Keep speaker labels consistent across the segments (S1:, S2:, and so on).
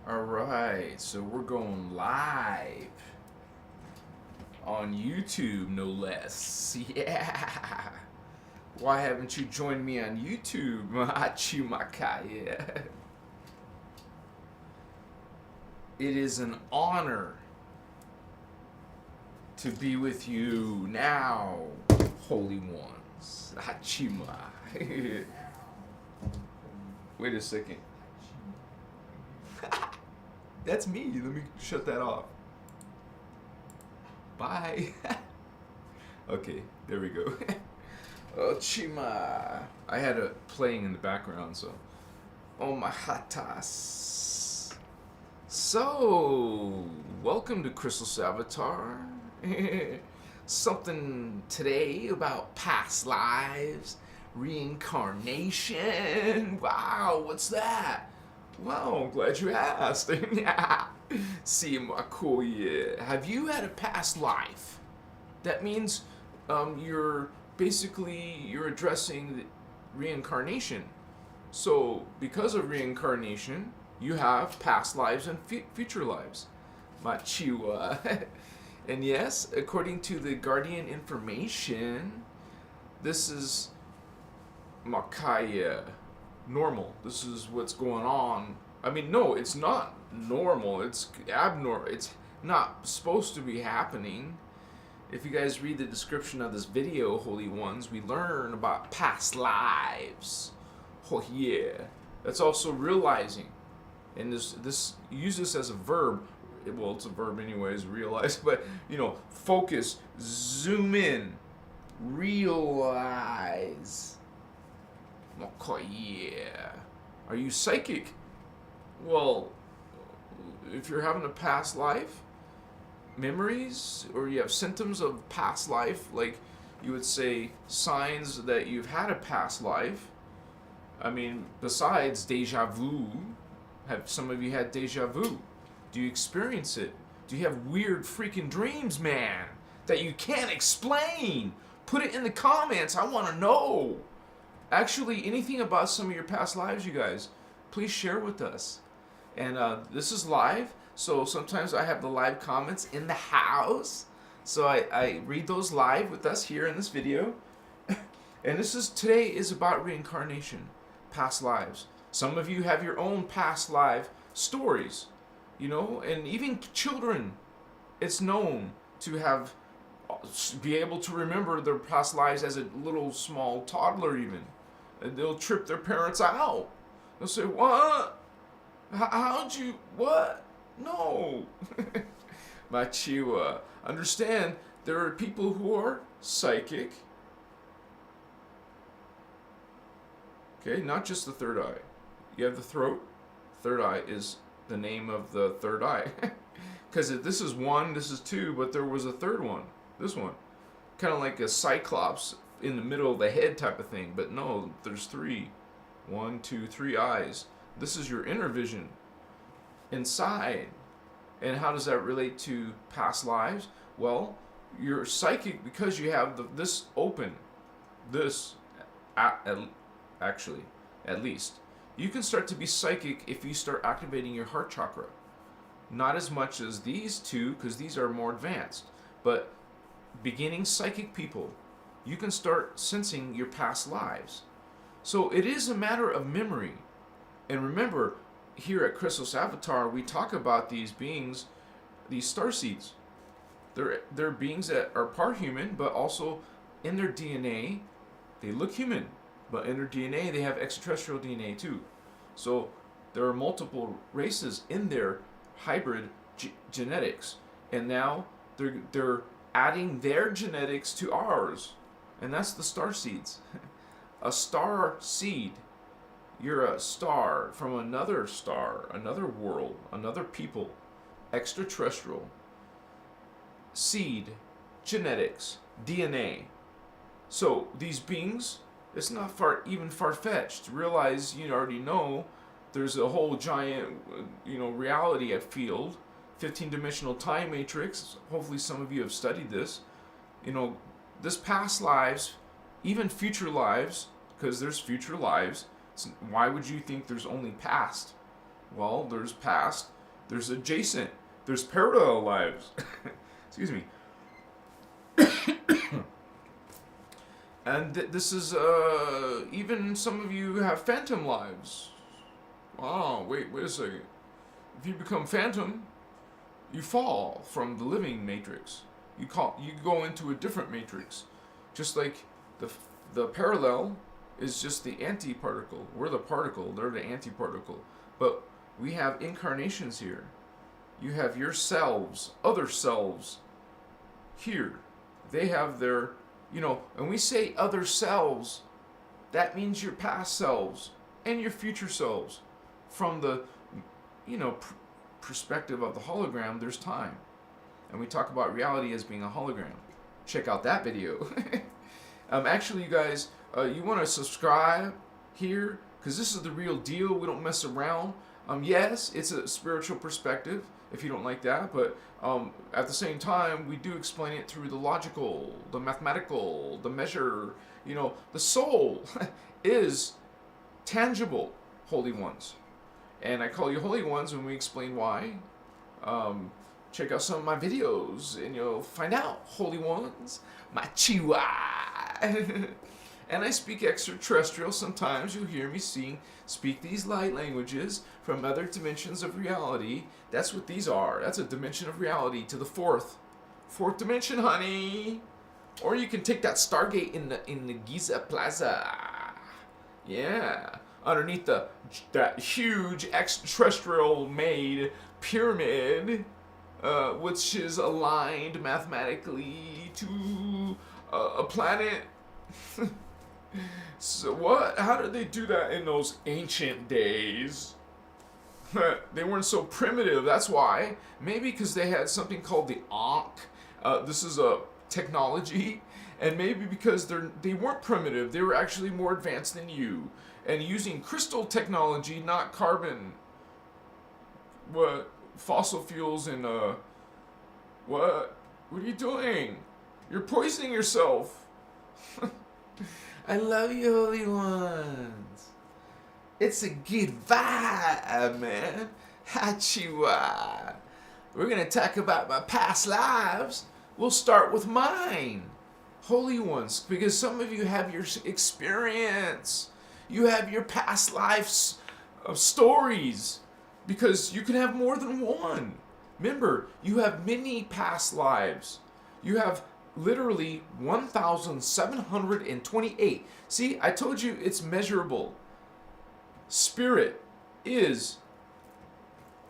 S1: Alright, so we're going live on YouTube, no less. Yeah. Why haven't you joined me on YouTube? Machimakaya. It is an honor to be with you now, holy ones. Hachima. Wait a second. That's me. Let me shut that off. Bye. Okay, there we go. Ochima. I had it playing in the background, so. Oh my hatas. So, welcome to Christos Avatar. Something today about past lives, reincarnation. Wow, what's that? Well, I'm glad you asked. See, Makoye, have you had a past life? That means you're addressing reincarnation. So, because of reincarnation, you have past lives and future lives. Machiwa. And yes, according to the Guardian information, this is Makaya. Normal. This is what's going on. I mean, no, it's not normal. It's abnormal. It's not supposed to be happening. If you guys read the description of this video, Holy Ones, we learn about past lives. Oh yeah. That's also realizing. And this use this as a verb. Well, it's a verb anyways, realize, but focus, zoom in, realize. Okay, yeah. Are you psychic? Well, if you're having a past life, memories, or you have symptoms of past life, like you would say signs that you've had a past life. I mean, besides deja vu, have some of you had deja vu? Do you experience it? Do you have weird freaking dreams, man, that you can't explain? Put it in the comments. I want to know. Actually, anything about some of your past lives, you guys, please share with us. And this is live, so sometimes I have the live comments in the house. So I read those live with us here in this video. And today is about reincarnation, past lives. Some of you have your own past life stories, and even children, it's known to be able to remember their past lives as a little small toddler even. And they'll trip their parents out. They'll say, what? How'd you, what? No. Machiwa. Understand, there are people who are psychic. Okay, not just the third eye. You have the throat. Third eye is the name of the third eye. Because this is one, this is two, but there was a third one. This one. Kind of like a cyclops in the middle of the head type of thing, but no, there's three. 1, 2, 3 eyes. This is your inner vision inside. And how does that relate to past lives? Well, you're psychic because you have this open. This, actually, at least. You can start to be psychic if you start activating your heart chakra. Not as much as these two, because these are more advanced. But beginning psychic people, you can start sensing your past lives. So it is a matter of memory. And remember, here at Christos Avatar, we talk about these beings, these starseeds. They're beings that are part human, but also in their DNA, they look human. But in their DNA, they have extraterrestrial DNA too. So there are multiple races in their hybrid genetics. And now they're adding their genetics to ours. And that's the star seeds. A star seed. You're a star from another star, another world, another people, extraterrestrial. Seed, genetics, DNA. So these beings, it's not even far-fetched. Realize, you already know, there's a whole giant, reality at field, 15-dimensional time matrix. Hopefully some of you have studied this. This past lives, even future lives, because there's future lives. Why would you think there's only past? Well, there's past, there's adjacent, there's parallel lives. Excuse me. And this is, even some of you have phantom lives. Wow, wait a second. If you become phantom, you fall from the living matrix. You go into a different matrix. Just like the parallel is just the antiparticle. We're the particle, they're the antiparticle. But we have incarnations here. You have yourselves, other selves here. They have their, and we say other selves, that means your past selves and your future selves. From the, perspective of the hologram, there's time. And we talk about reality as being a hologram. Check out that video. Actually, you guys, you want to subscribe here, because this is the real deal. We don't mess around. Yes, it's a spiritual perspective, if you don't like that, but at the same time, we do explain it through the logical, the mathematical, the measure. The soul is tangible, holy ones. And I call you holy ones when we explain why. Check out some of my videos and you'll find out, holy ones, my chiwa. And I speak extraterrestrial. Sometimes you'll hear me speak these light languages from other dimensions of reality. That's what these are. That's a dimension of reality to the fourth dimension, honey. Or you can take that Stargate in the Giza Plaza. Yeah, underneath that huge extraterrestrial made pyramid, which is aligned mathematically to a planet. So what? How did they do that in those ancient days? They weren't so primitive. That's why. Maybe because they had something called the Ankh. This is a technology, and maybe because they weren't primitive. They were actually more advanced than you, and using crystal technology, not carbon. What? Fossil fuels and what? What are you doing? You're poisoning yourself. I love you, holy ones. It's a good vibe, man. Hachiwa. We're going to talk about my past lives. We'll start with mine. Holy ones, because some of you have your experience. You have your past lives stories. Because you can have more than one. Remember, you have many past lives. You have literally 1,728. See, I told you it's measurable. Spirit is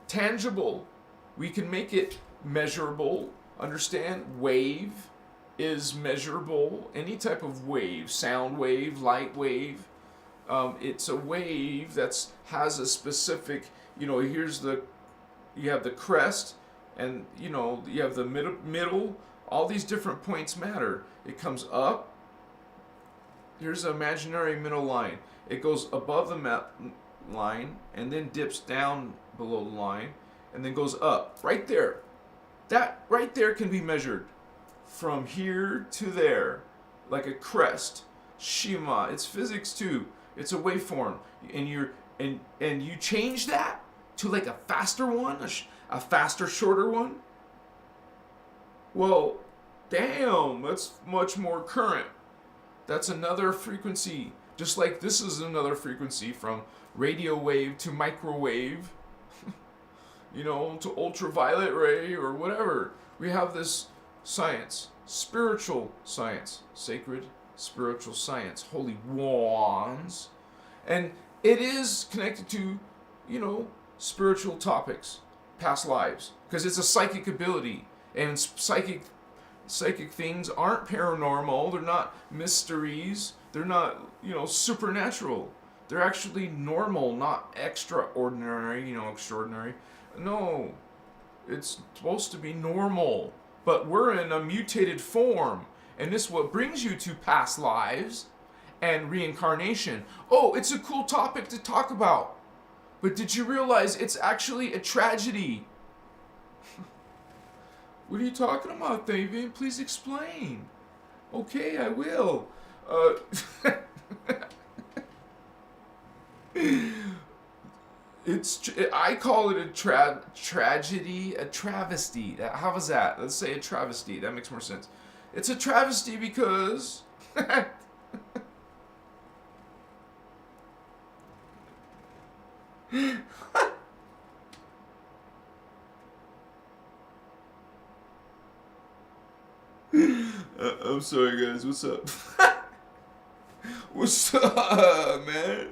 S1: tangible. We can make it measurable. Understand? Wave is measurable. Any type of wave, sound wave, light wave. It's a wave that has a specific, you have the crest, and you have the middle. All these different points matter. It comes up. Here's an imaginary middle line. It goes above the line and then dips down below the line and then goes up. Right there. That right there can be measured from here to there, like a crest. Shima. It's physics too. It's a waveform, and you change that to like a faster one, a faster, shorter one. Well, damn, that's much more current. That's another frequency. Just like this is another frequency, from radio wave to microwave, to ultraviolet ray or whatever. We have this science, spiritual science, sacred spiritual science, holy wands. And it is connected to, spiritual topics, past lives, because it's a psychic ability. And psychic things aren't paranormal. They're not mysteries. They're not, supernatural. They're actually normal, not extraordinary, extraordinary. No, it's supposed to be normal. But we're in a mutated form. And this is what brings you to past lives and reincarnation. Oh, it's a cool topic to talk about. But did you realize it's actually a tragedy? What are you talking about, David? Please explain. Okay, I will. I call it a tragedy, a travesty. How was that? Let's say a travesty. That makes more sense. It's a travesty because I'm sorry, guys. What's up? What's up, man?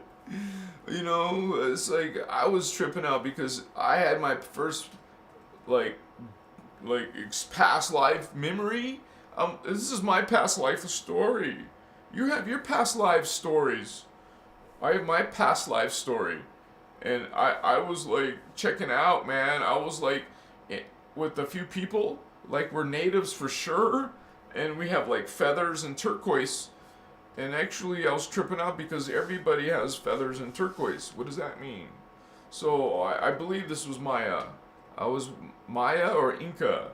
S1: You know, it's like I was tripping out because I had my first like past life memory. This is my past life story. You have your past life stories. I have my past life story, and I was like checking out, man. I was like with a few people, like we're natives for sure, and we have like feathers and turquoise. And actually, I was tripping out because everybody has feathers and turquoise. What does that mean? So I believe this was Maya. I was Maya or Inca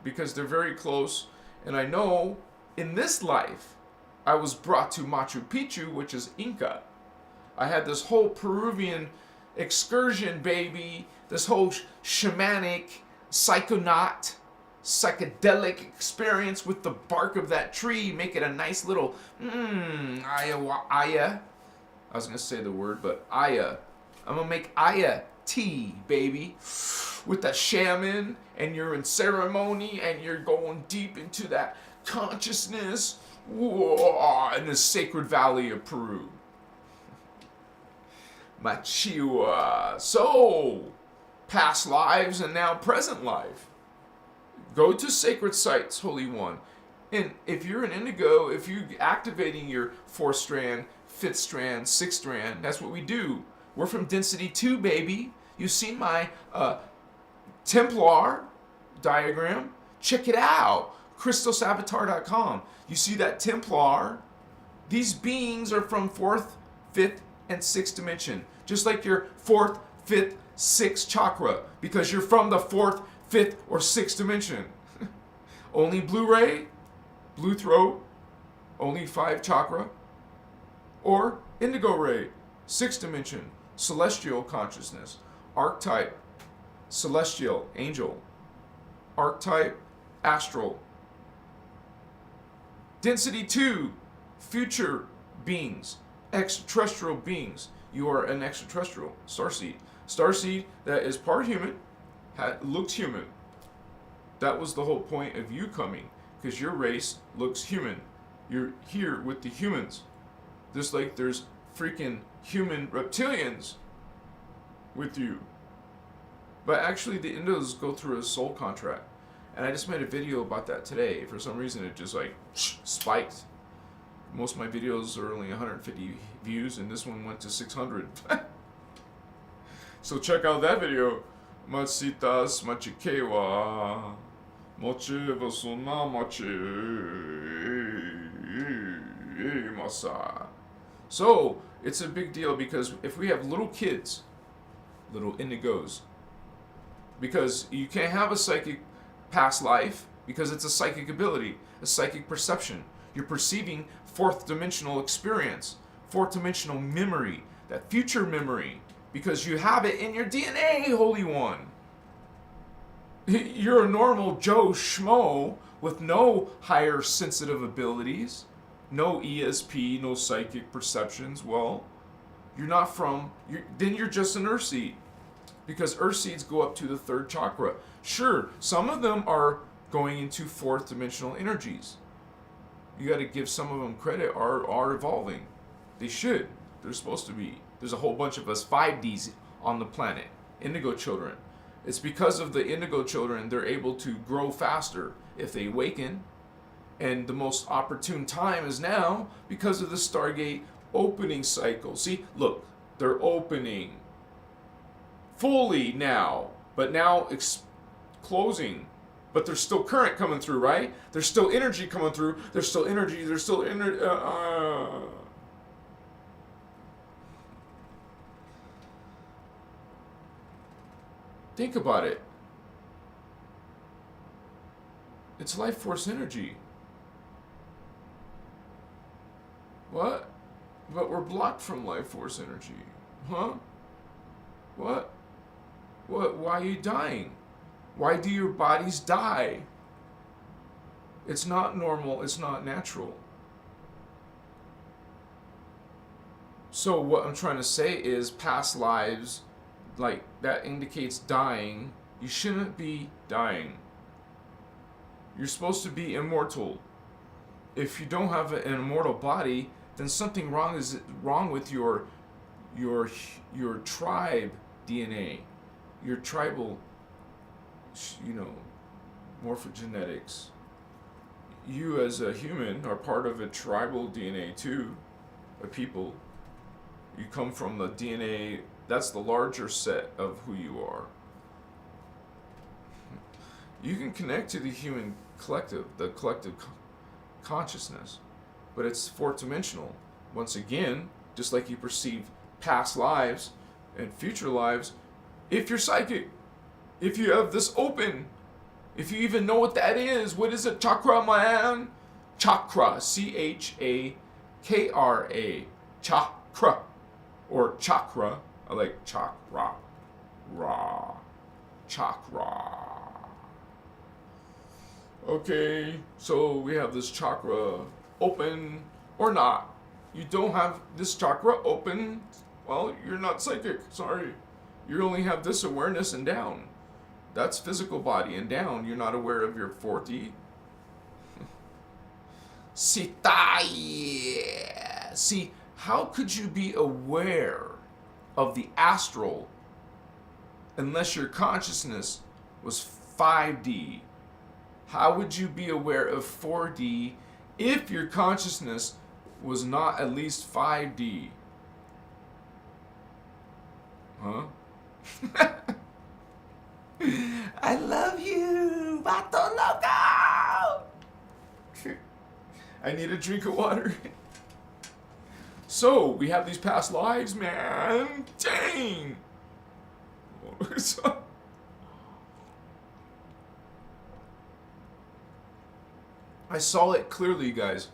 S1: because they're very close. And I know in this life, I was brought to Machu Picchu, which is Inca. I had this whole Peruvian excursion, baby. This whole shamanic, psychedelic experience with the bark of that tree. Make it a nice little, aya. I was going to say the word, but aya. I'm going to make aya tea, baby. With the shaman, and you're in ceremony, and you're going deep into that consciousness. Whoa, in the sacred valley of Peru. Machiwa. So, past lives and now present life. Go to sacred sites, Holy One. And if you're an indigo, if you're activating your 4th strand, 5th strand, 6th strand, that's what we do. We're from density 2, baby. You've seen my Templar diagram? Check it out. ChristosAvatar.com. You see that Templar? These beings are from 4th, 5th, and 6th dimension. Just like your 4th, 5th, 6th chakra. Because you're from the 4th, 5th, or 6th dimension. Only blue ray, blue throat, only 5 chakra. Or indigo ray, 6th dimension, celestial consciousness. Archetype, celestial, angel. Archetype, astral. Density 2, future beings, extraterrestrial beings. You are an extraterrestrial, starseed. Starseed that is part human, looks human. That was the whole point of you coming, because your race looks human. You're here with the humans. Just like there's freaking human reptilians with you. But actually the Indos go through a soul contract. And I just made a video about that today. For some reason it just like spiked. Most of my videos are only 150 views and this one went to 600. So check out that video. Matsitas machikewa moche vasuna moche masa. So it's a big deal because if we have little kids, little indigos, because you can't have a psychic past life because it's a psychic ability, a psychic perception. You're perceiving 4th dimensional experience, 4th dimensional memory, that future memory, because you have it in your DNA, Holy One. You're a normal Joe Schmo with no higher sensitive abilities, no ESP, no psychic perceptions. Well, you're not from, then you're just an Earthseed. Because Earthseeds go up to the 3rd chakra. Sure, some of them are going into 4th dimensional energies. You got to give some of them credit, are evolving. They should. They're supposed to be. There's a whole bunch of us 5Ds on the planet. Indigo children. It's because of the indigo children they're able to grow faster if they awaken. And the most opportune time is now because of the Stargate opening cycle. See, look, they're opening fully now, but now it's closing. But there's still current coming through, right? There's still energy coming through. There's still energy. There's still energy. Think about it. It's life force energy. What? But we're blocked from life force energy. Huh? What? What? Why are you dying? Why do your bodies die? It's not normal. It's not natural. So what I'm trying to say is past lives, like that indicates dying. You shouldn't be dying. You're supposed to be immortal. If you don't have an immortal body, then something wrong with your tribe DNA, your tribal, morphogenetics. You as a human are part of a tribal DNA too, a people. You come from the DNA, that's the larger set of who you are. You can connect to the human collective, the collective consciousness, but it's fourth dimensional. Once again, just like you perceive past lives and future lives, if you're psychic, if you have this open, if you even know what that is, what is it, chakra, man? Chakra, chakra, chakra, or chakra. I like chakra, chakra. Okay, so we have this chakra open or not. You don't have this chakra open, well, you're not psychic, sorry. You only have this awareness and down. That's physical body, and down, you're not aware of your 4D. See, how could you be aware of the astral unless your consciousness was 5D? How would you be aware of 4D if your consciousness was not at least 5D? Huh? I love you, Vato Loco! I need a drink of water. So, we have these past lives, man. Dang! I saw it clearly, guys.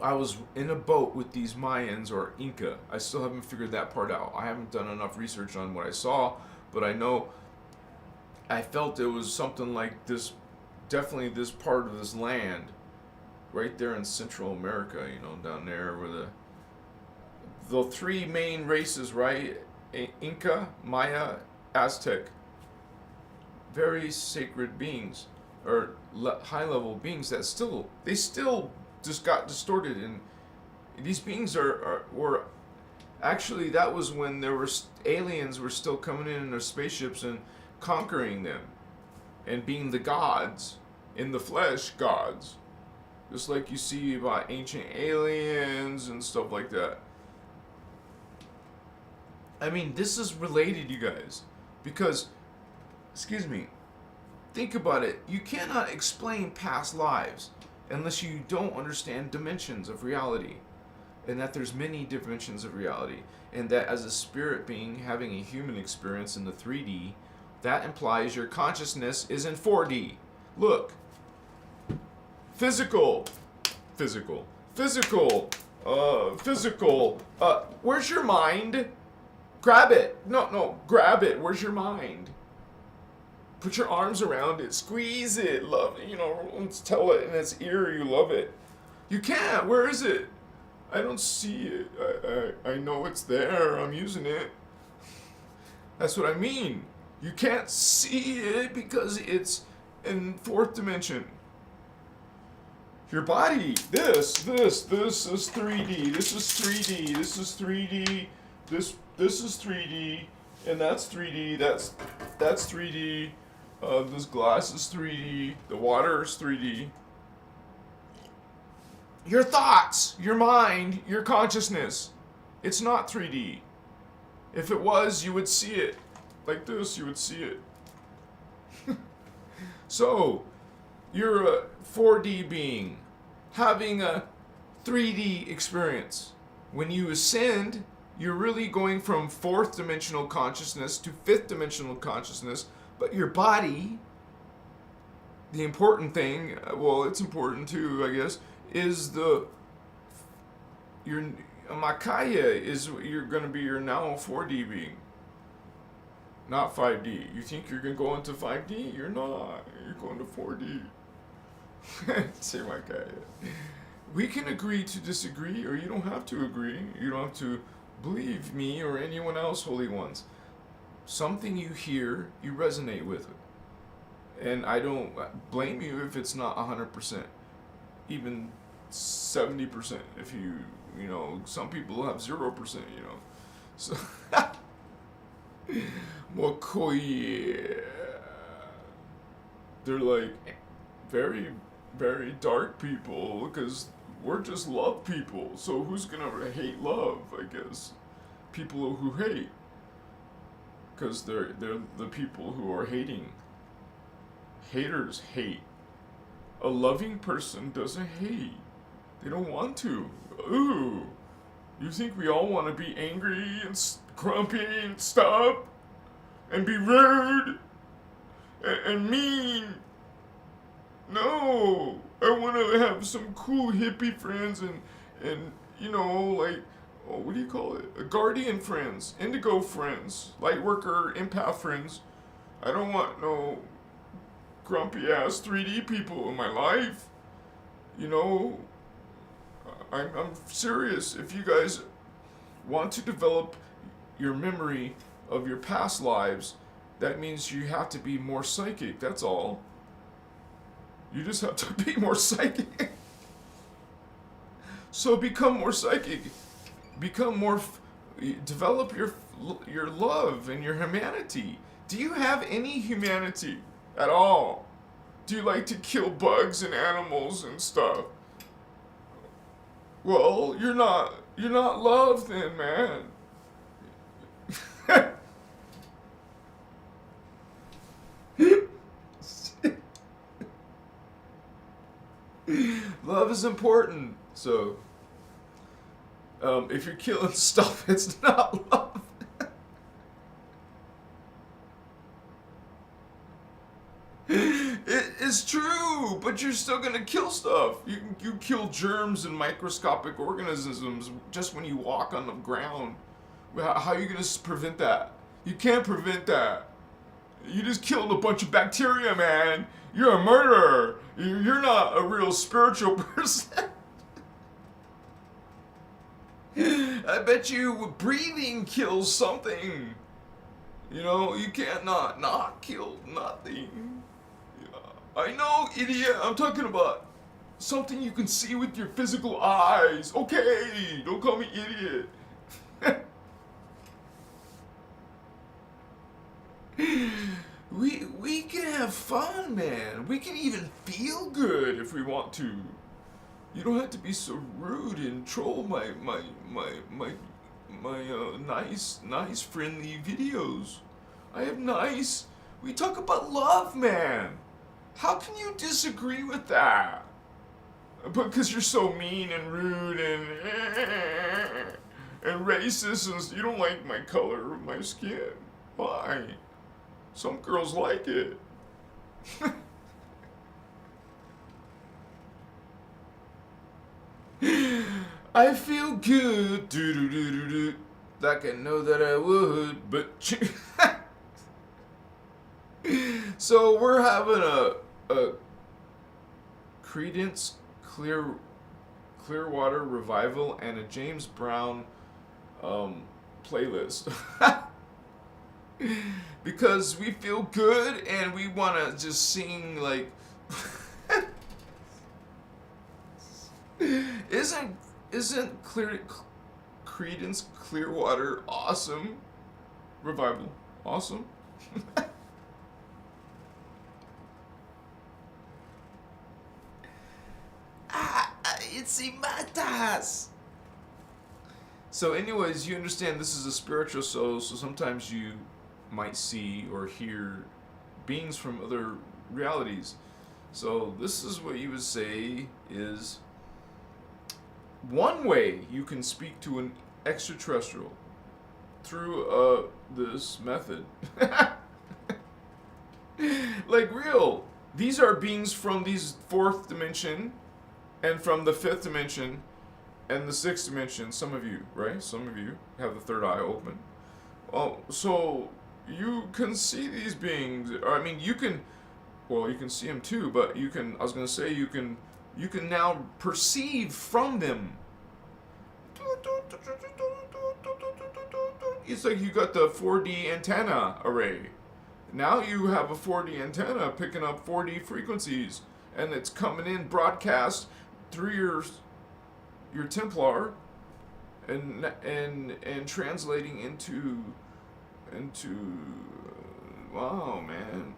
S1: I was in a boat with these Mayans or Inca. I still haven't figured that part out. I haven't done enough research on what I saw, but I know I felt it was something like this, definitely this part of this land, right there in Central America, down there where the three main races, right? Inca, Maya, Aztec. Very sacred beings, or high-level beings that still just got distorted, and these beings were actually, that was when there were aliens were still coming in their spaceships and conquering them and being the gods in the flesh, gods, just like you see about ancient aliens and stuff like that. I mean, this is related, you guys, because, excuse me, think about it. You cannot explain past lives unless you don't understand dimensions of reality, and that there's many dimensions of reality, and that as a spirit being having a human experience in the 3D, that implies your consciousness is in 4D. Look, physical, where's your mind? Grab it. No, grab it. Where's your mind? Put your arms around it, squeeze it, love it, let's tell it in its ear you love it. You can't. Where is it? I don't see it. I know it's there. I'm using it. That's what I mean. You can't see it because it's in fourth dimension. Your body, this is 3D. This is 3D. This is 3D. This is 3D, and that's 3D. That's 3D. This glass is 3D. The water is 3D. Your thoughts, your mind, your consciousness, it's not 3D. If it was, you would see it. Like this, you would see it. So, you're a 4D being having a 3D experience. When you ascend, you're really going from fourth dimensional consciousness to fifth dimensional consciousness, but your body, the important thing, well, it's important too, I guess, is your Makaya is you're going to be your now 4D being. Not 5D. You think you're going to go into 5D? You're not. You're going to 4D. Say my guy. We can agree to disagree, or you don't have to agree. You don't have to believe me or anyone else, holy ones. Something you hear, you resonate with it. And I don't blame you if it's not 100%. Even 70%. If you know, some people have 0%, you know. So, Mokoye. They're like very, very dark people because we're just love people. So who's gonna hate love? I guess people who hate, because they're the people who are hating. Haters hate. A loving person doesn't hate. They don't want to. Ooh, you think we all want to be angry and grumpy and stuff, and be rude and mean? No, I want to have some cool hippie friends and you know, like, oh, what do you call it? A guardian friends, indigo friends, light worker, empath friends. I don't want no grumpy ass 3D people in my life. You know, I'm serious. If you guys want to develop your memory of your past lives, that means you have to be more psychic. That's all. You just have to be more psychic. So become more psychic. Become more. Develop your love and your humanity. Do you have any humanity at all? Do you like to kill bugs and animals and stuff? Well, you're not love then, man. Love is important. So, if you're killing stuff, it's not love. It's true, but you're still gonna kill stuff. You kill germs and microscopic organisms just when you walk on the ground. How are you gonna prevent that? You can't prevent that. You just killed a bunch of bacteria, man. You're a murderer. You're not a real spiritual person. I bet you breathing kills something. You know, you can't not kill nothing. I know, idiot. I'm talking about something you can see with your physical eyes. Okay, don't call me idiot. We can have fun, man. We can even feel good if we want to. You don't have to be so rude and troll my nice friendly videos. I have nice. We talk about love, man. How can you disagree with that? Because you're so mean and rude and racist and you don't like my color of my skin. Why? Some girls like it. I feel good, do do do do do, like I know that I would, but so we're having a Credence Clearwater revival and a James Brown playlist. Because we feel good and we want to just sing like isn't Credence Clearwater awesome? Revival awesome? It's matas. So anyways, you understand this is a spiritual soul, so sometimes you might see or hear beings from other realities. So this is what you would say is one way you can speak to an extraterrestrial through this method. Like real. These are beings from these fourth dimension and from the fifth dimension and the sixth dimension. Some of you, right? Some of you have the third eye open. Oh, so you can see these beings. I mean, you can. Well, you can see them too, but you can. I was gonna say you can. You can now perceive from them. It's like you got the 4D antenna array. Now you have a 4D antenna picking up 4D frequencies, and it's coming in broadcast through your Templar, and translating into wow, man.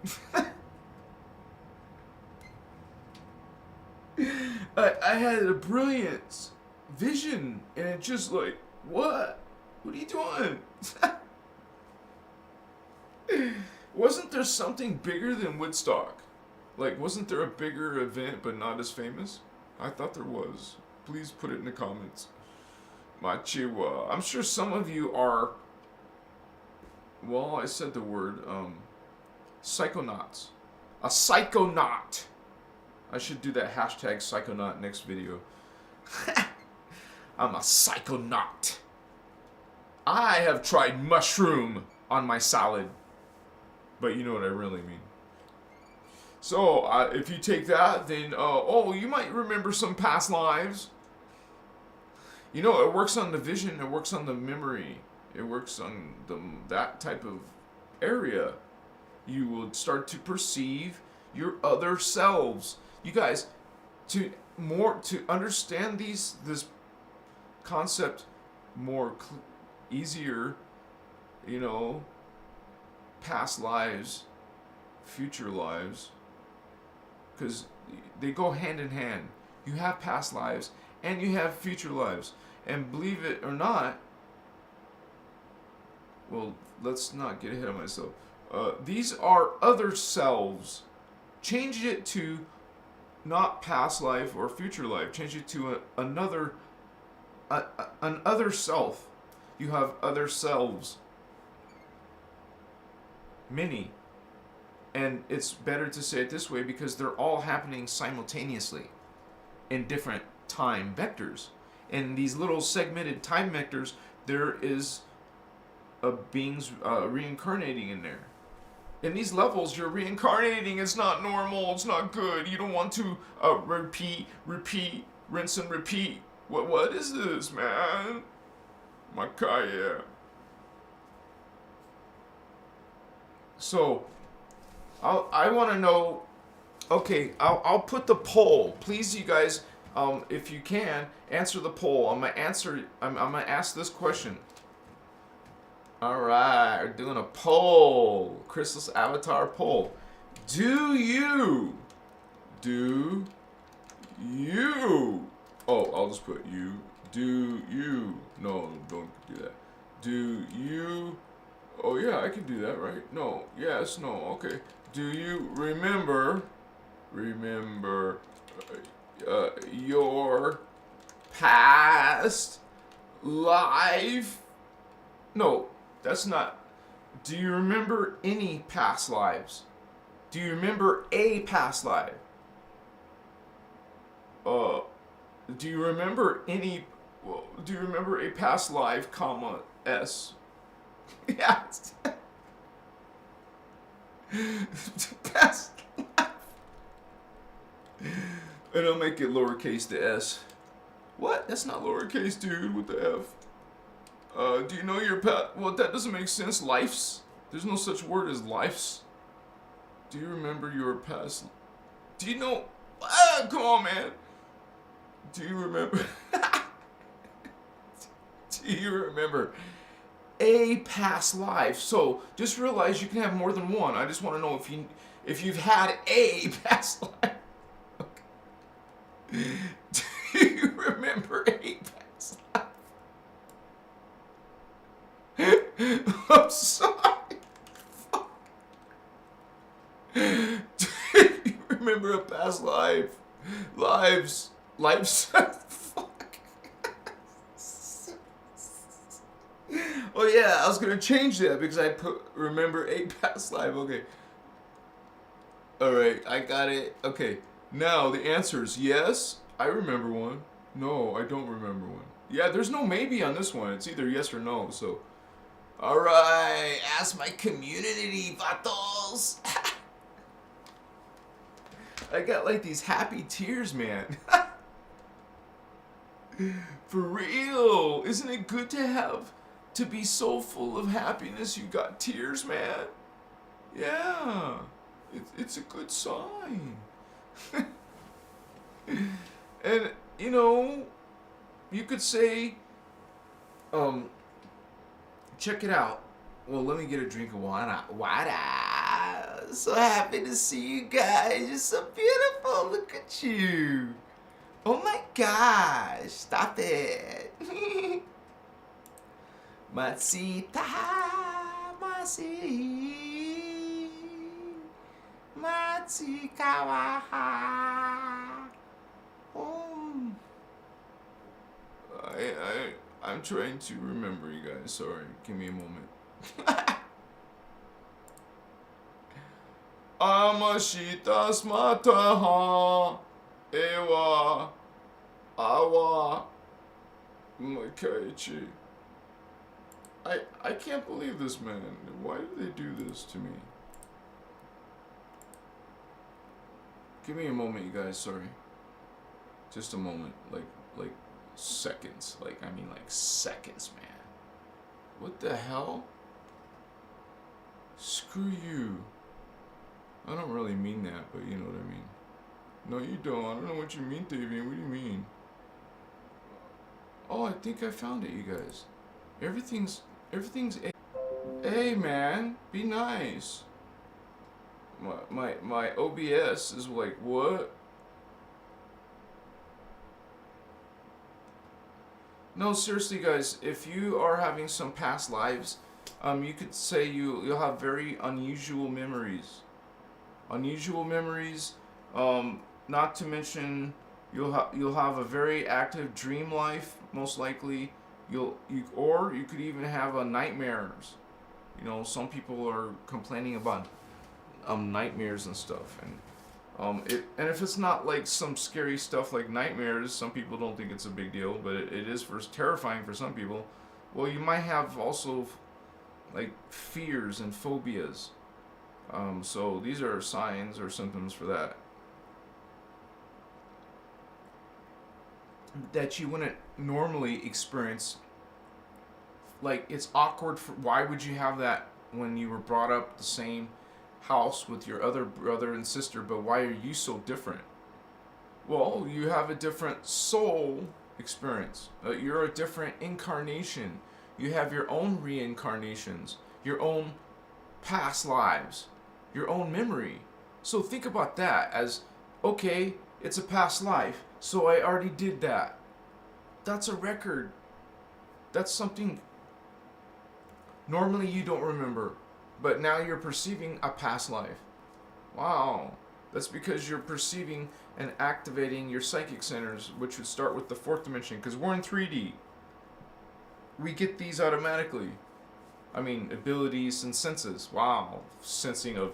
S1: I had a brilliant vision, and it just like, what are you doing? Wasn't there something bigger than Woodstock? Like, wasn't there a bigger event but not as famous? I thought there was. Please put it in the comments. Machiwa. I'm sure some of you are, well, I said the word, psychonauts. A psychonaut. I should do that hashtag psychonaut next video. I'm a psychonaut. I have tried mushroom on my salad. But you know what I really mean. So, if you take that, then, you might remember some past lives. You know, it works on the vision, it works on the memory, it works on that type of area. You will start to perceive your other selves. You guys, to understand this concept more easier, you know, past lives, future lives, because they go hand in hand. You have past lives and you have future lives, and believe it or not, well, let's not get ahead of myself. These are other selves. Change it to not past life or future life. Change it to another self. You have other selves. Many. And it's better to say it this way because they're all happening simultaneously in different time vectors. In these little segmented time vectors, there is beings reincarnating in there. In these levels, you're reincarnating. It's not normal. It's not good. You don't want to repeat, rinse and repeat. What is this, man? Makaya. So, I want to know. Okay, I'll put the poll. Please, you guys, if you can, answer the poll. I'm gonna ask this question. All right, we're doing a poll. Christos avatar poll. Do you? Oh, I'll just put you. Do you? No, don't do that. Do you? Oh yeah, I can do that, right? No, yes, no, okay. Do you remember your past life? No, that's not. Do you remember any past lives? Do you remember a past life? Do you remember any? Well, do you remember a past life, comma S? Yes. Past life. And I'll make it lowercase the S. What? That's not lowercase, dude, with the F. Do you know your past? Well, that doesn't make sense. Lives? There's no such word as lives. Do you remember your past? Do you know? Come on, man. Do you remember? Do you remember a past life? So just realize you can have more than one. I just want to know if you've had a past life. Okay. Do you remember a past life? I'm sorry. Fuck. Do you remember a past life? Lives. Fuck. Oh yeah, I was gonna change that because I put remember a past life. Okay. Alright, I got it. Okay. Now the answer is yes, I remember one. No, I don't remember one. Yeah, there's no maybe on this one. It's either yes or no, so Alright, ask my community, vatos. I got like these happy tears, man. For real. Isn't it good to be so full of happiness you got tears, man? Yeah. It's a good sign. And, you know, you could say, check it out. Well, let me get a drink of water. So happy to see you guys. You're so beautiful. Look at you. Oh my gosh. Stop it. Matsita, Masi. Matsikawaha. I'm trying to remember, you guys. Sorry, give me a moment. Amashitas mataha ewa awa makaichi. I can't believe this, man. Why do they do this to me? Give me a moment, you guys. Sorry. Just a moment. Like seconds. Like seconds, man. What the hell? Screw you. I don't really mean that, but you know what I mean. No, you don't. I don't know what you mean, Davian. What do you mean? Oh, I think I found it, you guys. Everything's. Hey, man, be nice. My OBS is like, what? No, seriously, guys. If you are having some past lives, you could say you'll have very unusual memories. Unusual memories. Not to mention, you'll have a very active dream life, most likely. You could even have nightmares. You know, some people are complaining about nightmares and stuff, and if it's not like some scary stuff like nightmares, some people don't think it's a big deal, but it is terrifying for some people. Well, you might have also like fears and phobias. So these are signs or symptoms for that you wouldn't normally experience. Like, it's awkward why would you have that when you were brought up the same house with your other brother and sister, but why are you so different? Well, you have a different soul experience. You're a different incarnation. You have your own reincarnations, your own past lives, your own memory. So think about that as, okay, it's a past life, so I already did that. That's a record. That's something normally you don't remember, but now you're perceiving a past life. Wow. That's because you're perceiving and activating your psychic centers, which would start with the fourth dimension, because we're in 3D. We get these automatically. I mean, abilities and senses. Wow. Sensing of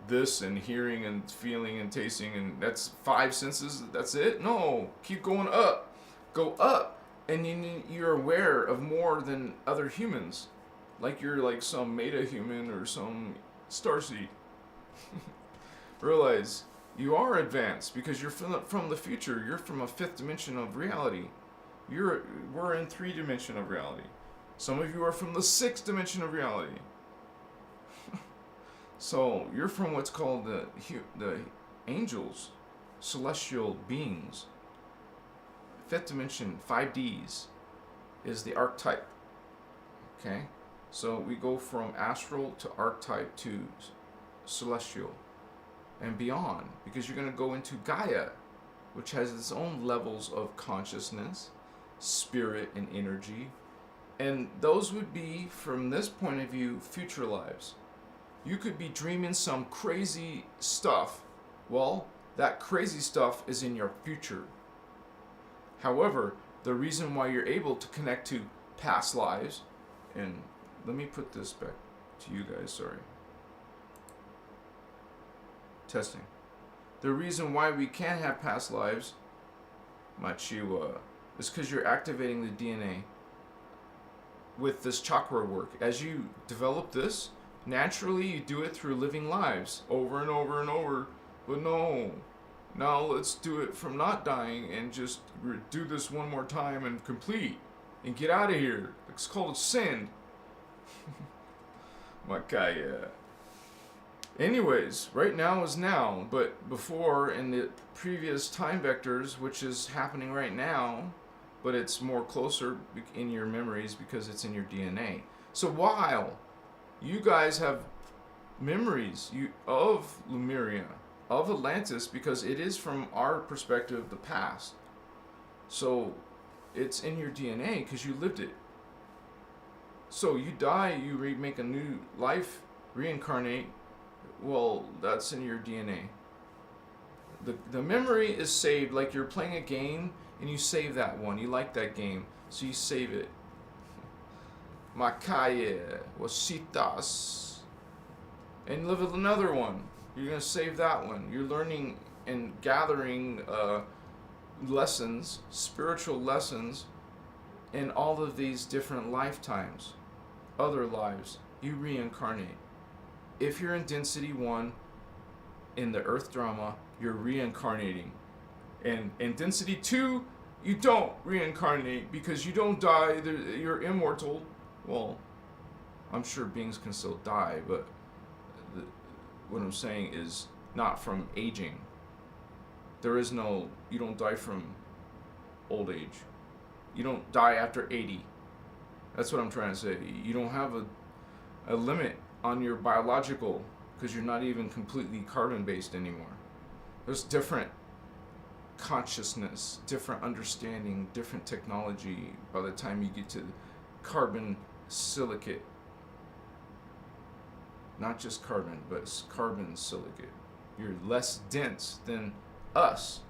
S1: this and hearing and feeling and tasting, and that's 5 senses. That's it? No. Keep going up. Go up, and you're aware of more than other humans. Like you're like some meta-human or some starseed. Realize you are advanced because you're from the future. You're from a 5th dimension of reality. We're in 3 dimension of reality. Some of you are from the 6th dimension of reality. So you're from what's called the angels, celestial beings. 5th dimension, 5Ds, is the archetype. Okay, so we go from astral to archetype to celestial and beyond, because you're going to go into Gaia, which has its own levels of consciousness, spirit, and energy. And those would be, from this point of view, future lives. You could be dreaming some crazy stuff. Well, that crazy stuff is in your future. However, the reason why you're able to connect to past lives, and let me put this back to you guys, sorry. Testing. The reason why we can have past lives, Machiwa, is because you're activating the DNA with this chakra work. As you develop this, naturally you do it through living lives over and over and over. But no, now let's do it from not dying and just do this one more time and complete and get out of here. It's called sin. Makaya. Anyways, right now is now, but before in the previous time vectors, which is happening right now, but it's more closer in your memories because it's in your DNA. So while you guys have memories of Lemuria, of Atlantis, because it is from our perspective the past. So it's in your DNA because you lived it. So you die, you make a new life, reincarnate. Well, that's in your DNA. The memory is saved like you're playing a game and you save that one. You like that game, so you save it. Makaya, Wasitas. And live with another one. You're going to save that one. You're learning and gathering lessons, spiritual lessons, in all of these different lifetimes, other lives. You reincarnate. If you're in density 1 in the Earth drama, you're reincarnating. And in density 2, you don't reincarnate because you don't die. You're immortal. Well, I'm sure beings can still die, but what I'm saying is not from aging. There is no, you don't die from old age. You don't die after 80. That's what I'm trying to say. You don't have a limit on your biological, because you're not even completely carbon-based anymore. There's different consciousness, different understanding, different technology by the time you get to carbon silicate. Not just carbon, but carbon silicate. You're less dense than us.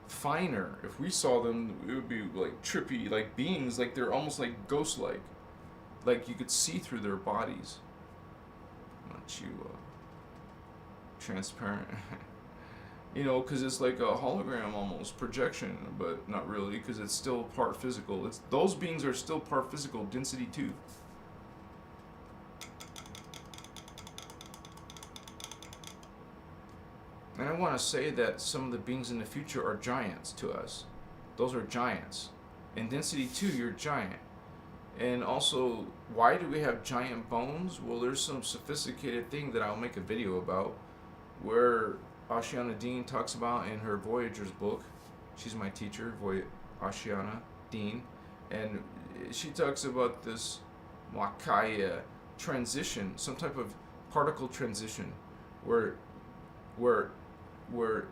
S1: Finer. If we saw them, it would be like trippy, like beings, like they're almost like ghost-like. Like you could see through their bodies. Not you, transparent. You know, because it's like a hologram almost, projection, but not really, because it's still part physical. Those beings are still part physical, density 2. And I want to say that some of the beings in the future are giants to us. Those are giants. In density 2, you're giant. And also, why do we have giant bones? Well, there's some sophisticated thing that I'll make a video about, where Ashiana Dean talks about in her Voyager's book. She's my teacher, Ashiana Dean. And she talks about this Makaya transition, some type of particle transition, where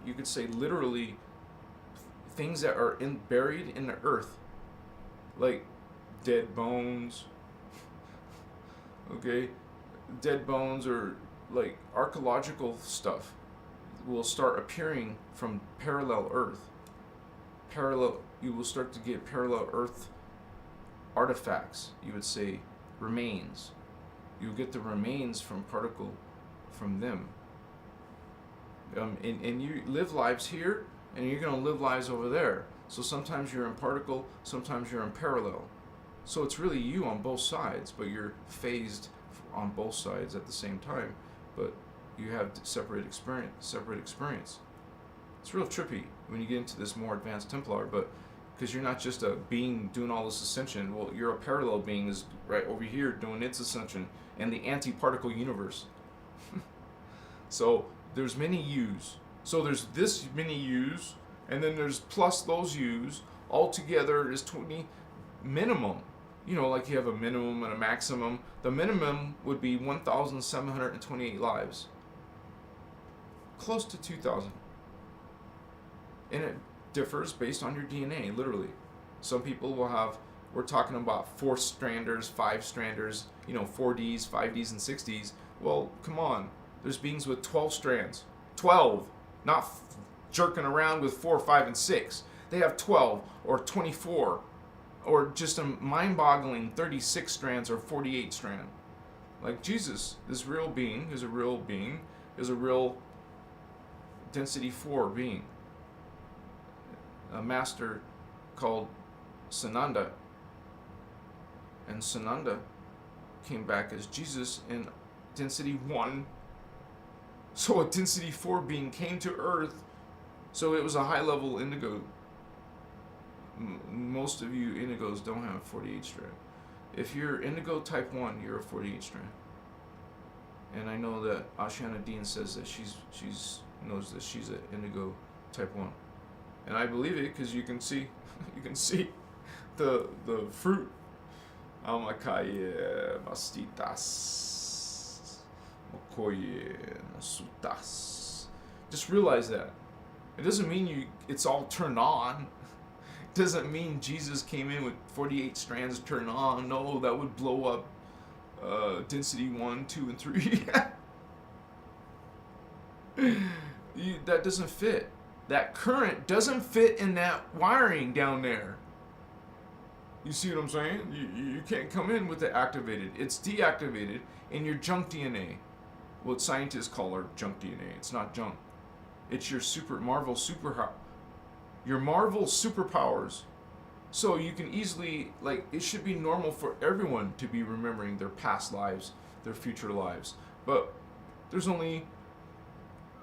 S1: you could say literally things that are buried in the earth, like dead bones, okay, dead bones, or like archaeological stuff will start appearing from parallel earth. You will start to get parallel earth artifacts, you would say remains. You'll get the remains from them. And you live lives here, and you're going to live lives over there. So sometimes you're in particle, sometimes you're in parallel. So it's really you on both sides, but you're phased on both sides at the same time. But you have separate experience. It's real trippy when you get into this more advanced Templar, but because you're not just a being doing all this ascension. Well, you're a parallel being is right over here doing its ascension in the anti-particle universe. So there's many U's. So there's this many U's, and then there's plus those U's. Altogether is 20 minimum. You know, like you have a minimum and a maximum. The minimum would be 1,728 lives. Close to 2,000. And it differs based on your DNA, literally. Some people will have, we're talking about 4-stranders, 5-stranders, 4Ds, 5Ds, and 6Ds. Well, come on. There's beings with 12 strands. 12. Not jerking around with 4, 5, and 6. They have 12 or 24. Or just a mind-boggling 36 strands or 48 strand. Like Jesus, this real being is a real density 4 being. A master called Sananda and Sananda came back as Jesus in density 1. So a density 4 being came to Earth. So it was a high level indigo. Most of you indigos don't have 48 strand. If you're indigo type 1, you're a 48 strand. And I know that Ashana Dean says that she's knows that she's an indigo type 1. And I believe it because you can see the fruit. Amakaye mastitas mokoye nasutas. Just realize that. It doesn't mean it's all turned on. It doesn't mean Jesus came in with 48 strands turned on. No, that would blow up density 1, 2, and 3. That doesn't fit. That current doesn't fit in that wiring down there. You see what I'm saying? You can't come in with it activated. It's deactivated in your junk DNA. What scientists call our junk DNA. It's not junk. It's your Marvel superpowers. So you can easily, it should be normal for everyone to be remembering their past lives, their future lives. But there's only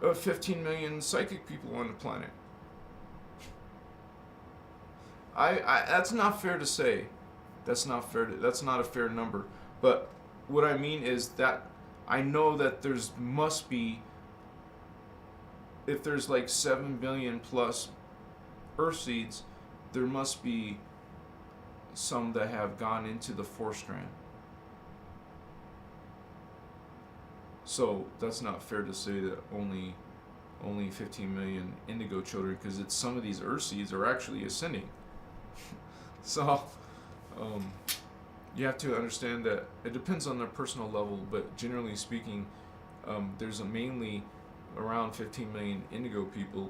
S1: 15 million psychic people on the planet. That's not fair to say. That's not a fair number. But what I mean is that I know that must be, if there's 7 billion plus Earthseeds, there must be some that have gone into the 4th strand. So that's not fair to say that only 15 million indigo children, because some of these Earthseeds are actually ascending. So you have to understand that it depends on their personal level, but generally speaking, there's mainly around 15 million indigo people.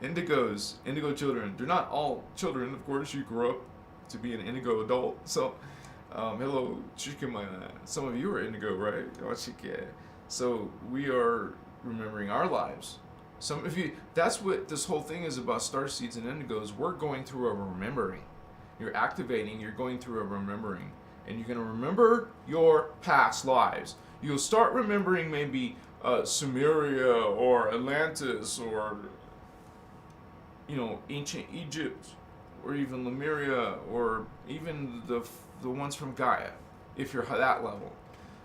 S1: Indigos, indigo children. They're not all children, of course. You grow up to be an indigo adult. So, hello, Chikimana. Some of you are indigo, right? So we are remembering our lives. Some of you, that's what this whole thing is about, starseeds and indigos. We're going through a remembering. You're activating, you're going through a remembering. And you're going to remember your past lives. You'll start remembering maybe Sumeria or Atlantis or, ancient Egypt or even Lemuria or even the ones from Gaia, if you're that level.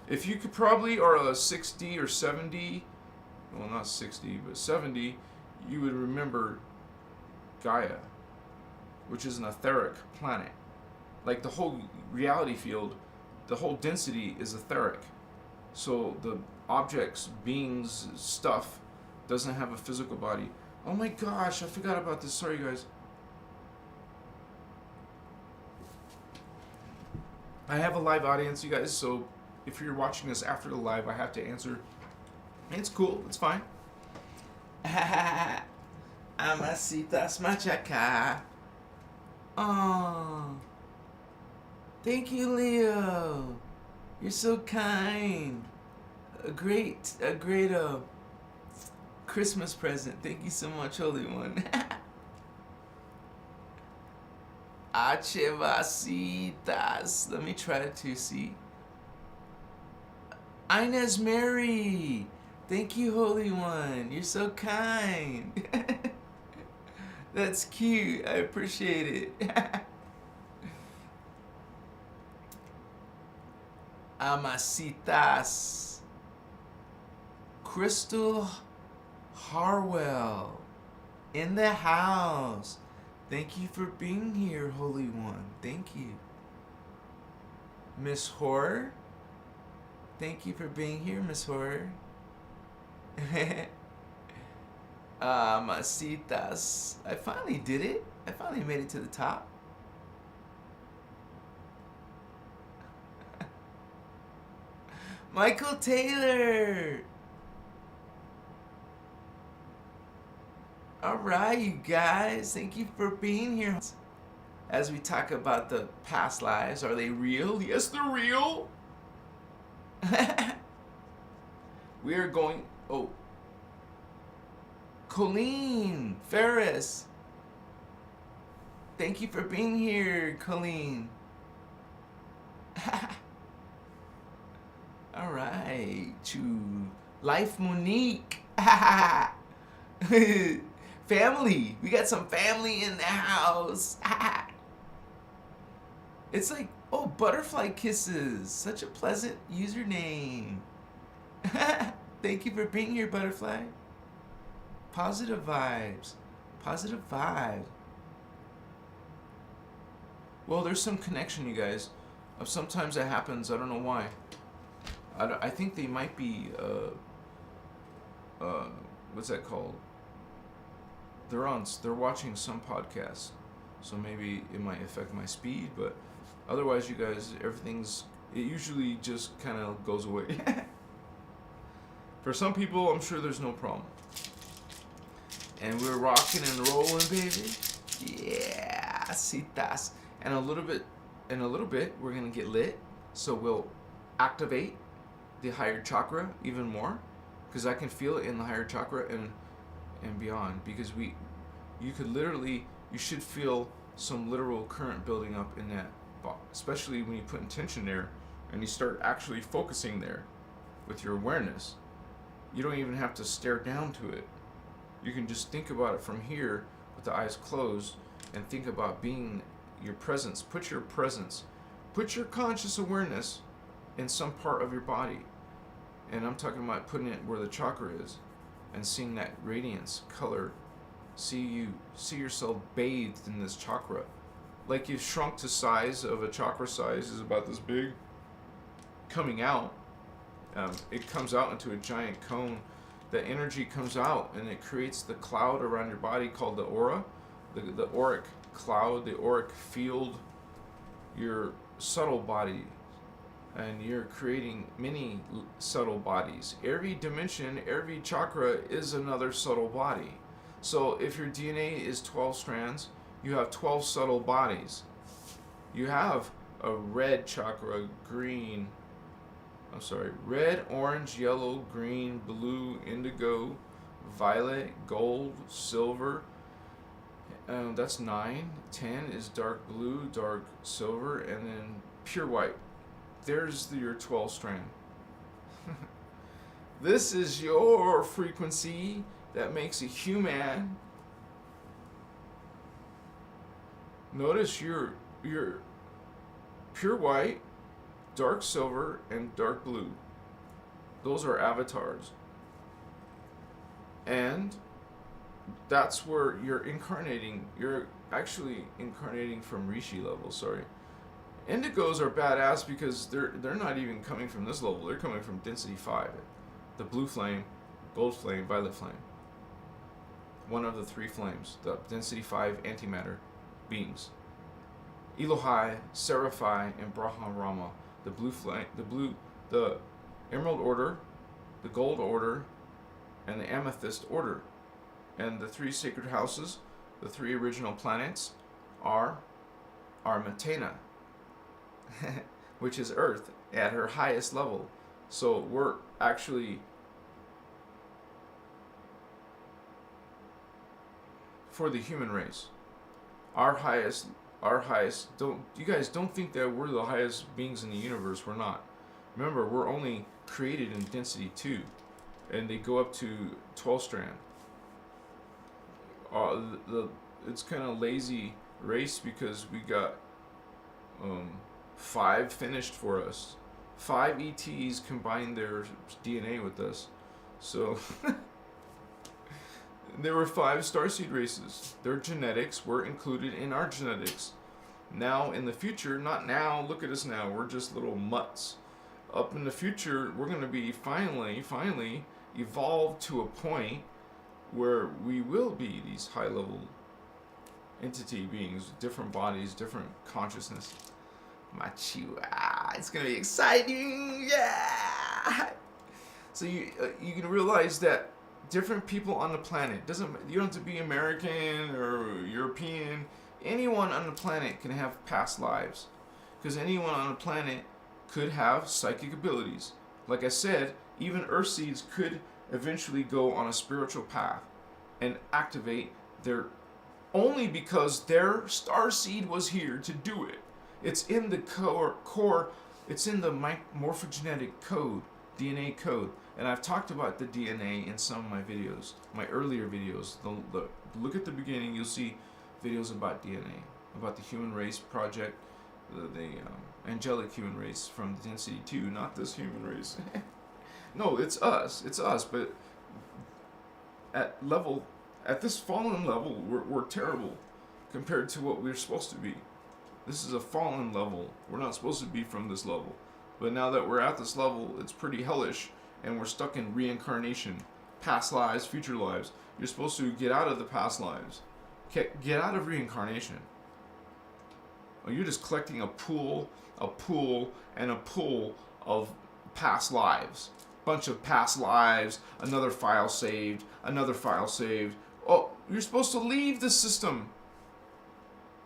S1: If you could probably are a 60 or 70, well, not 60, but 70, you would remember Gaia, which is an etheric planet. Like the whole reality field, the whole density is etheric. So the objects, beings, stuff doesn't have a physical body. Oh my gosh, I forgot about this. Sorry, guys. I have a live audience, you guys, so if you're watching this after the live, I have to answer. It's cool. It's fine. Amasitas machaca. Oh. Thank you, Leo. You're so kind. A great Christmas present. Thank you so much, Holy One. Achevasitas. Let me try to see. Inez Mary. Thank you, Holy One. You're so kind. That's cute. I appreciate it. Amasitas. Crystal Harwell in the house. Thank you for being here, Holy One. Thank you. Miss Horror. Thank you for being here, Miss Horror. Masitas. I finally did it. I finally made it to the top. Michael Taylor. All right, you guys. Thank you for being here. As we talk about the past lives, are they real? Yes, they're real. We are going. Oh, Colleen Ferris. Thank you for being here, Colleen. All right, to Life Monique. Family. We got some family in the house. It's like, oh, butterfly kisses. Such a pleasant username. Thank you for being here, butterfly. Positive vibes. Positive vibes. Well, there's some connection, you guys. Sometimes that happens. I don't know why. I think they might be, what's that called? They're watching some podcasts. So maybe it might affect my speed, but otherwise, you guys, it usually just kind of goes away. For some people, I'm sure there's no problem. And we're rocking and rolling, baby. Yeah, citas. And in a little bit, we're gonna get lit. So we'll activate the higher chakra even more, because I can feel it in the higher chakra and beyond. Because you should feel some literal current building up in that, especially when you put intention there and you start actually focusing there with your awareness. You don't even have to stare down to it. You can just think about it from here with the eyes closed and think about being your presence. Put your conscious awareness in some part of your body. And I'm talking about putting it where the chakra is and seeing that radiance, color. See yourself bathed in this chakra. Like you've shrunk to size of a chakra size is about this big. Coming out, it comes out into a giant cone. The energy comes out and it creates the cloud around your body called the aura, the auric cloud, the auric field, your subtle body, and you're creating many subtle bodies. Every dimension, every chakra is another subtle body. So if your DNA is 12 strands, you have 12 subtle bodies. You have a red chakra, red, orange, yellow, green, blue, indigo, violet, gold, silver. That's 9. 10 is dark blue, dark silver, and then pure white. There's your 12 strand. This is your frequency that makes a human. Notice your pure white, dark silver, and dark blue. Those are avatars. And that's where you're incarnating. You're actually incarnating from Rishi level, sorry. Indigos are badass because they're not even coming from this level. They're coming from density 5. The blue flame, gold flame, violet flame. One of the 3 flames. The density 5 antimatter beings. Elohai, Seraphai, and Brahma Rama. The blue flame, the emerald order, the gold order, and the amethyst order. And the 3 sacred houses, the 3 original planets, are Armatena, which is Earth at her highest level. So we're actually, for the human race, our highest, you guys don't think that we're the highest beings in the universe. We're not. Remember, we're only created in density 2, and they go up to 12 strand. It's kind of lazy race because we got 5 finished for us. 5 ETs combined their DNA with us. So there were 5 starseed races. Their genetics were included in our genetics. Now in the future, not now, look at us now, we're just little mutts. Up in the future, we're going to be finally evolved to a point where we will be these high-level entity beings, different bodies, different consciousness. It's gonna be exciting, yeah. So you can realize that different people on the planet you don't have to be American or European. Anyone on the planet can have past lives, because anyone on the planet could have psychic abilities. Like I said, even Earthseeds could eventually go on a spiritual path and activate their only because their starseed was here to do it. It's in the core, it's in the morphogenetic code, DNA code. And I've talked about the DNA in some of my videos, my earlier videos. Look at the beginning, you'll see videos about DNA, about the human race project, the angelic human race from Density 2, not this human race. No, it's us, but at this fallen level, we're terrible compared to what we're supposed to be. This is a fallen level. We're not supposed to be from this level. But now that we're at this level, it's pretty hellish, and we're stuck in reincarnation, past lives, future lives. You're supposed to get out of the past lives. Get out of reincarnation. Or you're just collecting a pool, and a pool of past lives. Bunch of past lives, another file saved, another file saved. Oh, you're supposed to leave the system.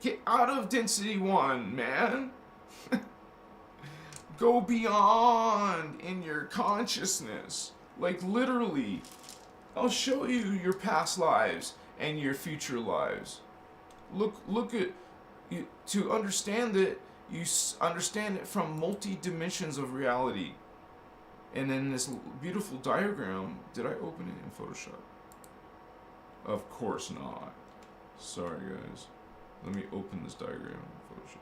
S1: Get out of Density 1, man. Go beyond in your consciousness. Like literally. I'll show you your past lives and your future lives. Look at you. To understand it, you understand it from multi-dimensions of reality. And then this beautiful diagram, did I open it in Photoshop? Of course not. Sorry guys. Let me open this diagram in Photoshop.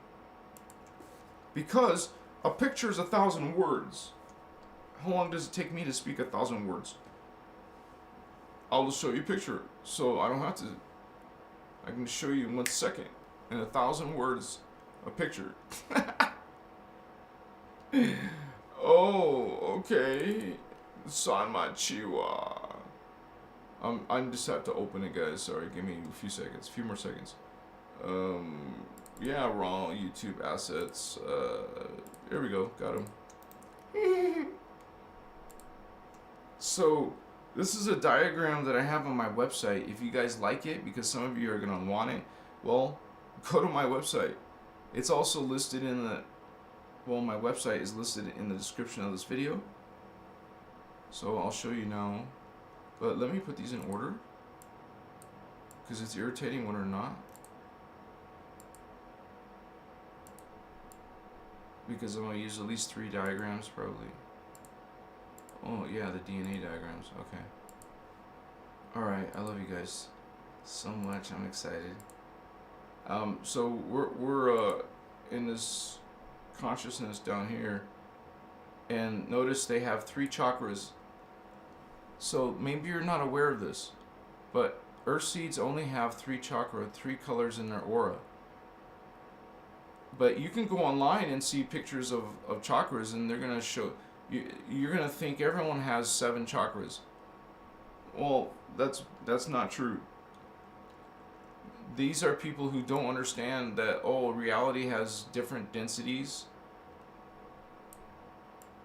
S1: Because a picture is 1,000 words. How long does it take me to speak 1,000 words? I'll just show you a picture. So I don't have to. I can show you in 1 second. In 1,000 words, a picture. Oh, okay. Sanma Chiwa. I just have to open it, guys. Sorry, give me a few seconds. A few more seconds. Yeah, wrong. YouTube assets. There we go. Got him. So, this is a diagram that I have on my website. If you guys like it, because some of you are going to want it, well, go to my website. It's also listed in the... Well, my website is listed in the description of this video. So, I'll show you now. But let me put these in order. Because it's irritating when they're not. Because I'm going to use at least 3 diagrams, probably. Oh, yeah, the DNA diagrams. Okay. Alright, I love you guys so much. I'm excited. So, we're in this consciousness down here. And notice they have 3 chakras. So, maybe you're not aware of this. But Earthseeds only have 3 chakra, 3 colors in their aura. But you can go online and see pictures of chakras, and they're going to show... You're going to think everyone has 7 chakras. Well, that's not true. These are people who don't understand that, oh, reality has different densities.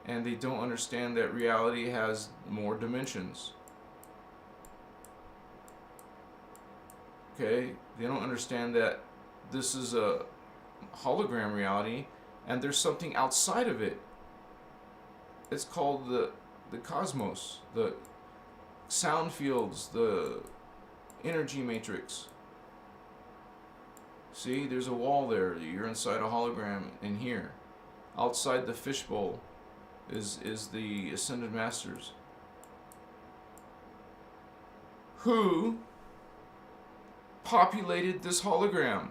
S1: And they don't understand that reality has more dimensions. Okay? They don't understand that this is a hologram reality, and there's something outside of it. It's called the cosmos, the sound fields, the energy matrix. See, there's a wall there. You're inside a hologram in here. Outside the fishbowl is the Ascended Masters, who populated this hologram.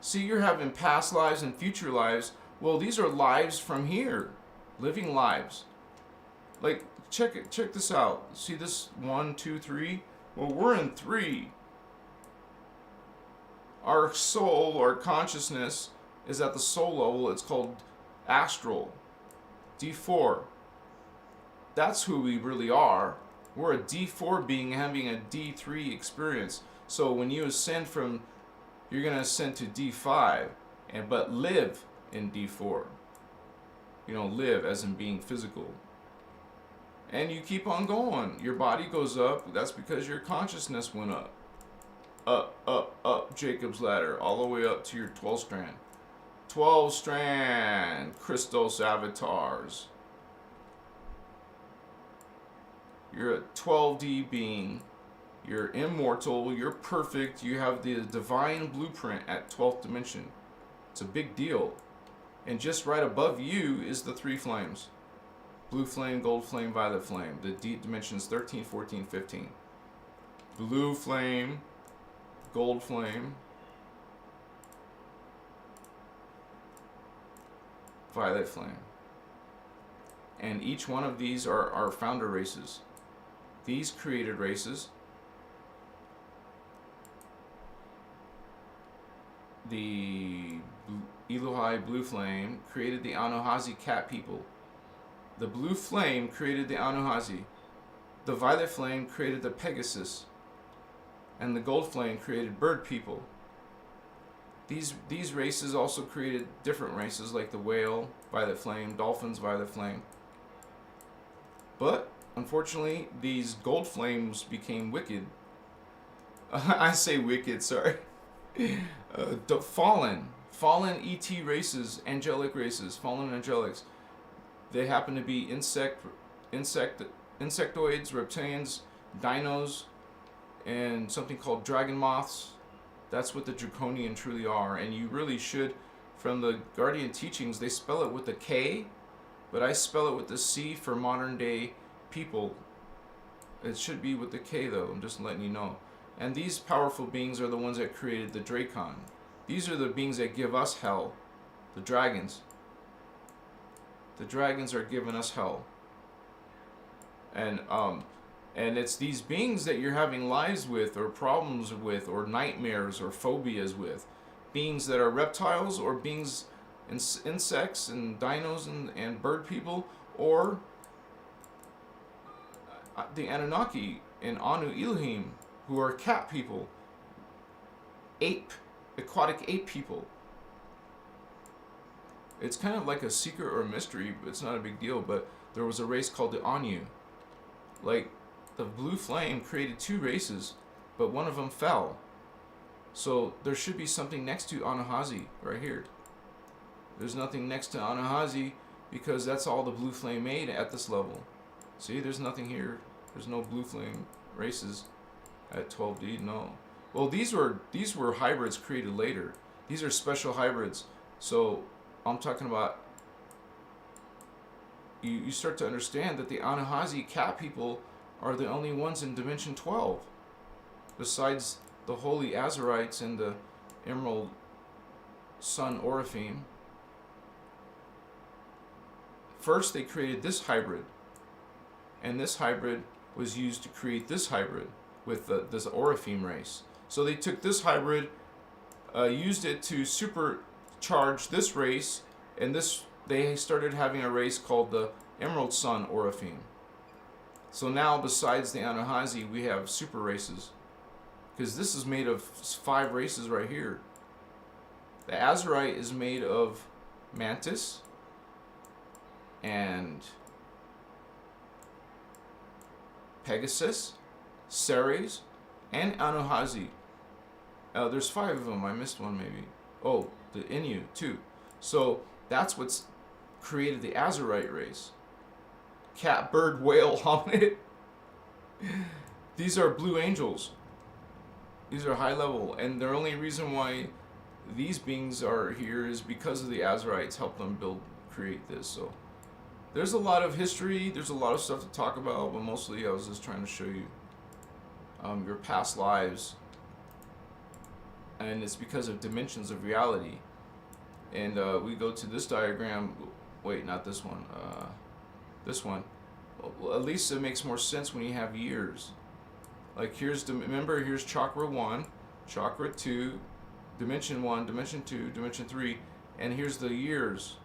S1: See, you're having past lives and future lives. Well, these are lives from here. Living lives. Like, check this out. See this 1, 2, 3? Well, we're in 3. Our soul, our consciousness, is at the soul level. It's called astral. D4. That's who we really are. We're a D4 being having a D3 experience. So when you ascend from... You're going to ascend to D5, but live in D4. You know, live as in being physical. And you keep on going. Your body goes up. That's because your consciousness went up. Up, Jacob's ladder. All the way up to your 12 strand. 12 strand Christos avatars. You're a 12D being. You're immortal, you're perfect, you have the divine blueprint at 12th dimension. It's a big deal. And just right above you is the 3 flames. Blue flame, gold flame, violet flame. The deep dimensions 13, 14, 15. Blue flame, gold flame, violet flame. And each one of these are our founder races. These created races. The Elohai blue flame created the Anuhazi cat people. The blue flame created the Anuhazi. The violet flame created the Pegasus. And the gold flame created bird people. These races also created different races like the whale, violet flame, dolphins, violet flame. But unfortunately, these gold flames became wicked. I say wicked, sorry. Fallen ET races, angelic races, fallen angelics. They happen to be insectoids, reptilians, dinos, and something called dragon moths. That's what the draconian truly are. And you really should, from the Guardian teachings, they spell it with a K, but I spell it with a C for modern day people. It should be with the K though, I'm just letting you know. And these powerful beings are the ones that created the Dracon. These are the beings that give us hell. The dragons. The dragons are giving us hell. And it's these beings that you're having lives with, or problems with, or nightmares, or phobias with. Beings that are reptiles, or beings, insects, and dinos, and bird people, or the Anunnaki and Anu Elohim, who are cat people, aquatic ape people. It's kind of like a secret or a mystery, but it's not a big deal. But there was a race called the Anu. Like, the blue flame created 2 races, but one of them fell. So there should be something next to Anuhazi right here. There's nothing next to Anuhazi because that's all the blue flame made at this level. See, there's nothing here. There's no blue flame races at 12D, no. Well, these were hybrids created later. These are special hybrids. So I'm talking about, you start to understand that the Anuhazi cat people are the only ones in Dimension 12. Besides the Holy Azarites and the Emerald Sun Oraphim. First they created this hybrid. And this hybrid was used to create this hybrid with this Oraphim race. So they took this hybrid, used it to supercharge this race, and they started having a race called the Emerald Sun Oraphim. So now, besides the Anuhazi, we have super races. Because this is made of 5 races right here. The Azurite is made of Mantis and Pegasus, Ceres, and Anuhazi. There's 5 of them. I missed one maybe. Oh, the Inu too. So that's what's created the Azurite race. Cat, bird, whale, hominid. These are blue angels. These are high level, and the only reason why these beings are here is because of the Azurites helped them create this. So there's a lot of history, there's a lot of stuff to talk about, but mostly I was just trying to show you your past lives. And it's because of dimensions of reality. And we go to this diagram. Wait, not this one. This one. Well, at least it makes more sense when you have years. Like remember, here's chakra 1, chakra 2, dimension 1, dimension 2, dimension 3, and here's the years.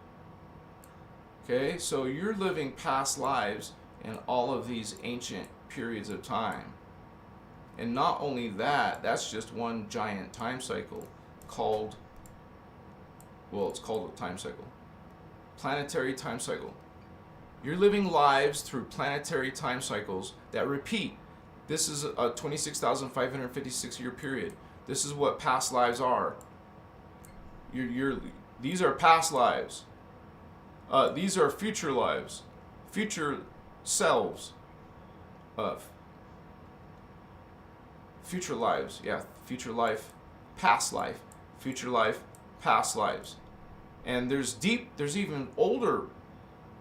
S1: Okay, so you're living past lives in all of these ancient periods of time. And not only that, that's just one giant time cycle called, well, it's called a time cycle. Planetary time cycle. You're living lives through planetary time cycles that repeat. This is a 26,556 year period. This is what past lives are. These are past lives. These are future lives, future selves. future lives. Yeah, future life, past life, future life, past lives. And there's even older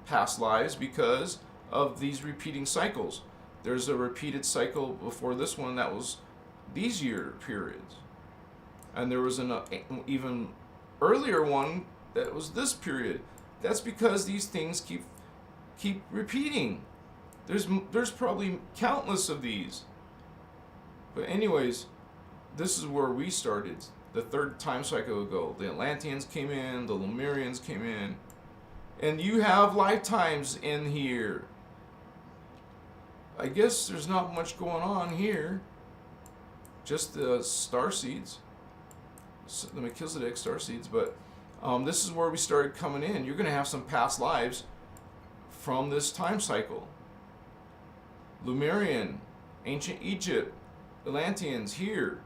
S1: past lives because of these repeating cycles. There's a repeated cycle before this one that was these year periods. And there was an even earlier one that was this period. That's because these things keep repeating. There's probably countless of these. But anyways, this is where we started. The third time cycle ago. The Atlanteans came in, the Lemurians came in. And you have lifetimes in here. I guess there's not much going on here. Just the starseeds. The Melchizedek starseeds. But this is where we started coming in. You're going to have some past lives from this time cycle. Lemurian, ancient Egypt, Atlanteans here.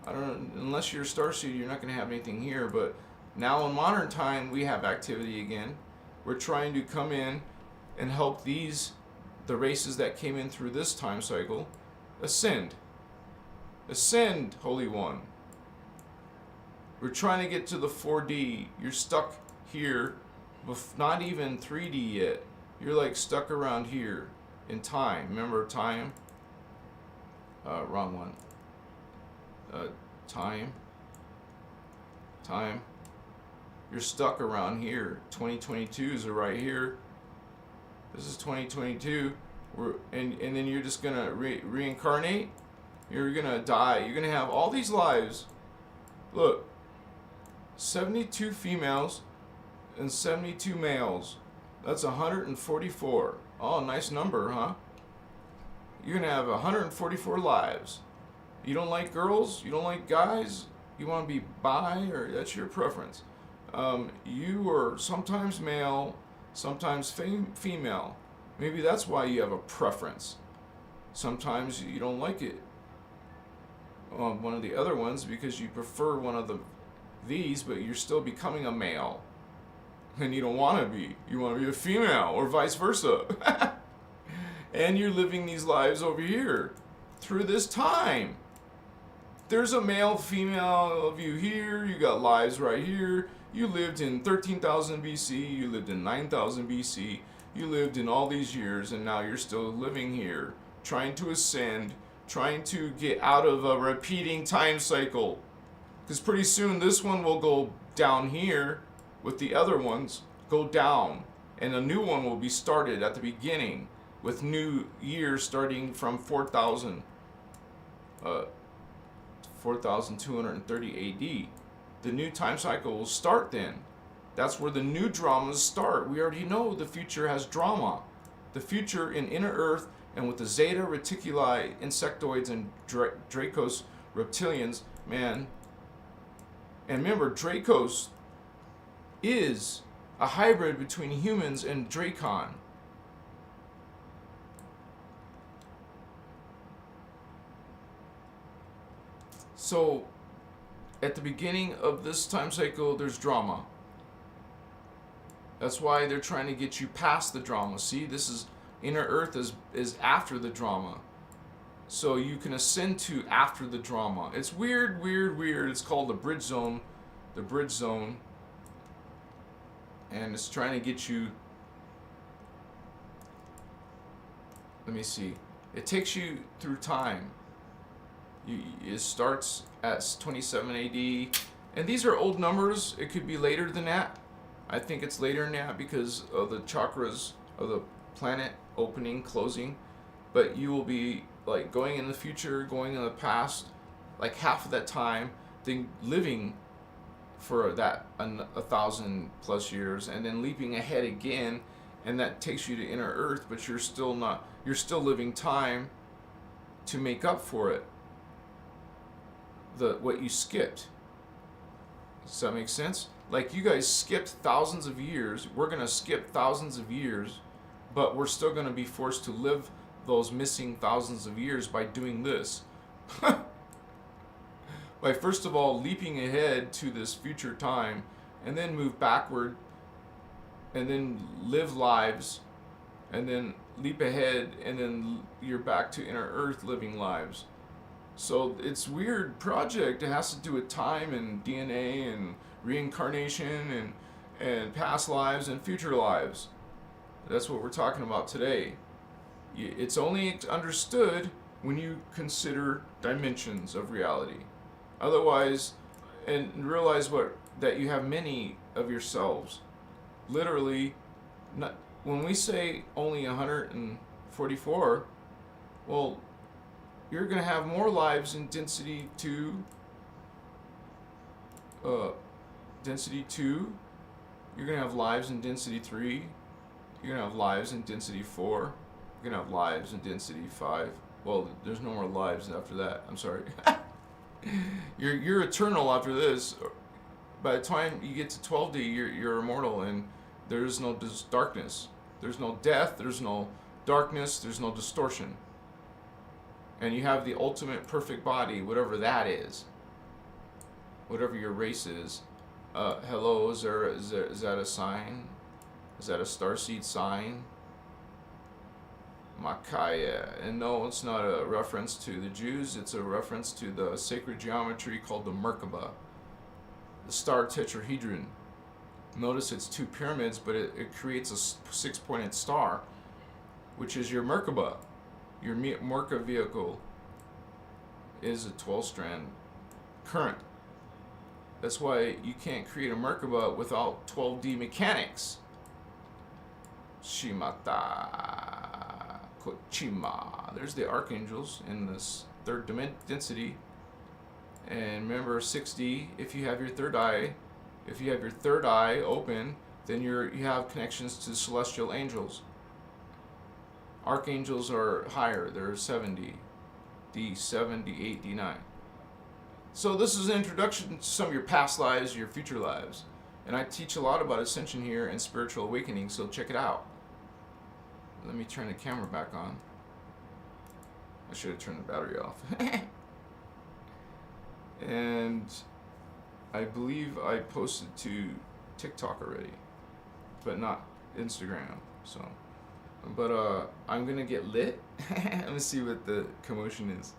S1: I don't know, unless you're a starseed, you're not going to have anything here. But now in modern time, we have activity again. We're trying to come in and help the races that came in through this time cycle, ascend. Ascend, Holy One. We're trying to get to the 4D. You're stuck here, not even 3D yet. You're like stuck around here in time. Remember time? Wrong one. Time. You're stuck around here. 2022s are right here. This is 2022. And then you're just gonna reincarnate. You're gonna die. You're gonna have all these lives. Look, 72 females and 72 males. That's 144. Oh, nice number, huh? You're gonna have 144 lives. You don't like girls? You don't like guys? You want to be bi, or that's your preference? You are sometimes male, sometimes female. Maybe that's why you have a preference. Sometimes you don't like it. One of the other ones because you prefer one of these, but you're still becoming a male, and you don't want to be. You want to be a female, or vice versa. And you're living these lives over here through this time. There's a male, female of you here. You got lives right here. You lived in 13,000 BC. You lived in 9,000 BC. You lived in all these years, and now you're still living here, trying to ascend, trying to get out of a repeating time cycle. Because pretty soon this one will go down here with the other ones, go down. And a new one will be started at the beginning with new years starting from 4,230 AD. The new time cycle will start then. That's where the new dramas start. We already know the future has drama. The future in Inner Earth and with the Zeta Reticuli insectoids and Dracos reptilians, man. And remember, Dracos is a hybrid between humans and Dracon. So, at the beginning of this time cycle, there's drama. That's why they're trying to get you past the drama. See, this is Inner Earth is after the drama. So you can ascend to after the drama. It's weird. It's called the bridge zone. The bridge zone. And it's trying to get you... Let me see. It takes you through time. It starts at 27 AD. And these are old numbers. It could be later than that. I think it's later than that because of the chakras of the planet opening, closing. But you will be like going in the future, going in the past, like half of that time, then living for that 1,000+ years, and then leaping ahead again, and that takes you to Inner Earth, but you're still living time to make up for it. What you skipped. Does that make sense? Like you guys skipped thousands of years. We're gonna skip thousands of years, but we're still gonna be forced to live those missing thousands of years by doing this. By first of all leaping ahead to this future time, and then move backward, and then live lives, and then leap ahead, and then you're back to Inner Earth living lives. So it's weird project. It has to do with time and DNA and reincarnation and past lives and future lives. That's what we're talking about today. It's only understood when you consider dimensions of reality. Otherwise, and realize what that you have many of yourselves. Literally, not, when we say only 144, well, you're going to have more lives in density 2, density 2. You're going to have lives in density 3. You're going to have lives in density 4. You're going to have lives in density 5. Well, there's no more lives after that. I'm sorry. You're eternal after this. By the time you get to 12D, you're immortal, and there's no darkness. There's no death. There's no darkness. There's no distortion. And you have the ultimate perfect body, whatever that is. Whatever your race is. Hello, is that a sign? Is that a starseed sign? Makaya. And no, it's not a reference to the Jews. It's a reference to the sacred geometry called the Merkaba, the star tetrahedron. Notice it's 2 pyramids, but it creates a 6-pointed star, which is your Merkaba. Your Merkaba vehicle is a 12-strand current. That's why you can't create a Merkaba without 12D mechanics. Shimata Kochima. There's the archangels in this 3rd density. And remember 6D, if you have your third eye open, then you have connections to celestial angels. Archangels are higher, they're 7D, D7, D8, D9. So this is an introduction to some of your past lives, your future lives. And I teach a lot about Ascension here and spiritual awakening, so check it out. Let me turn the camera back on. I should have turned the battery off. And I believe I posted to TikTok already, but not Instagram. So, but I'm gonna get lit. Let me see what the commotion is.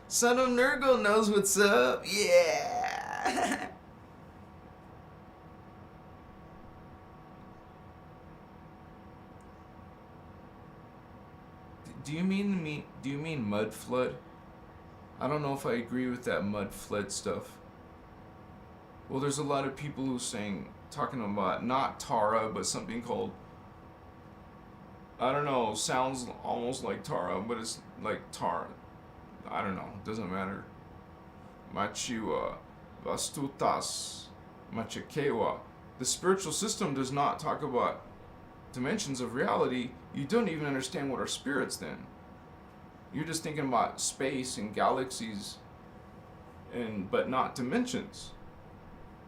S1: Son of Nurgle knows what's up. Yeah. Do you mean mud flood? I don't know if I agree with that mud flood stuff. Well, there's a lot of people who talking about not Tara, but something called, I don't know, sounds almost like Tara, but it's like Tara. I don't know, doesn't matter. Machiwa, Vastutas, Machakewa. The spiritual system does not talk about dimensions of reality. You don't even understand what are spirits then. You're just thinking about space and galaxies, but not dimensions.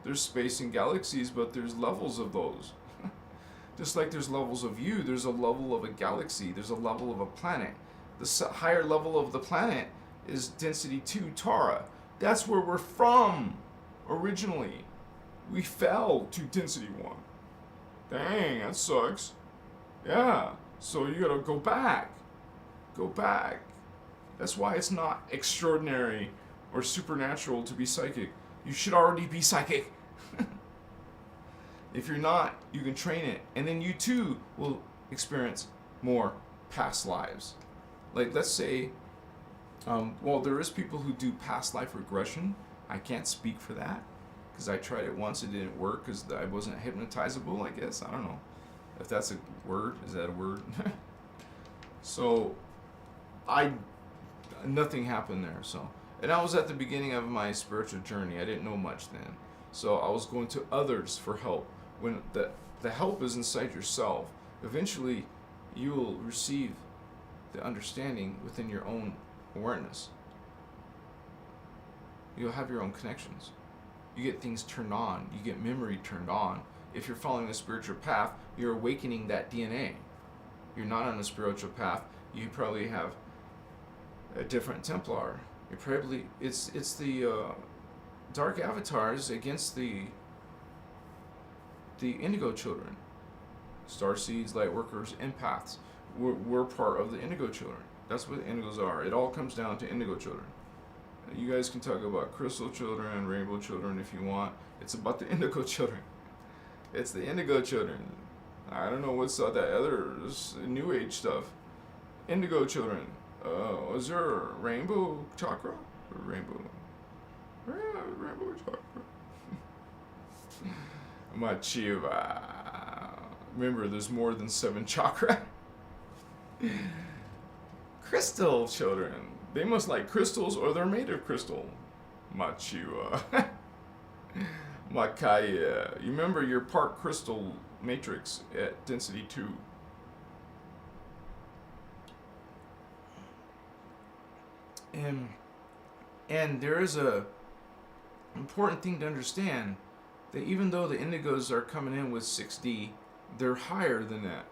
S1: There's space and galaxies, but there's levels of those. Just like there's levels of you, there's a level of a galaxy, there's a level of a planet. The higher level of the planet is density 2, Tara. That's where we're from originally. We fell to density 1. Dang, that sucks. Yeah, so you gotta go back. Go back. That's why it's not extraordinary or supernatural to be psychic. You should already be psychic. If you're not, you can train it. And then you too will experience more past lives. Like, let's say, well, there is people who do past life regression. I can't speak for that because I tried it once. It didn't work because I wasn't hypnotizable, I guess. I don't know if that's a word. Is that a word? So nothing happened there. So, and I was at the beginning of my spiritual journey. I didn't know much then. So I was going to others for help. When the help is inside yourself, eventually you will receive the understanding within your own awareness. You'll have your own connections. You get things turned on. You get memory turned on. If you're following a spiritual path, you're awakening that DNA. You're not on a spiritual path. You probably have a different Templar. You probably it's the dark avatars against the indigo children. Starseeds, light workers, empaths. We're part of the indigo children. That's what indigos are. It all comes down to indigo children. You guys can talk about crystal children, rainbow children if you want. It's about the indigo children. It's the indigo children. I don't know what's that other new age stuff. Indigo children. Is there a rainbow chakra? Or rainbow chakra. Machiva. Remember, there's more than 7 chakra. Crystal children. They must like crystals or they're made of crystal. Machiva. Makaya. You remember your part crystal matrix at density 2. And there is a important thing to understand, that even though the indigos are coming in with 6D, they're higher than that.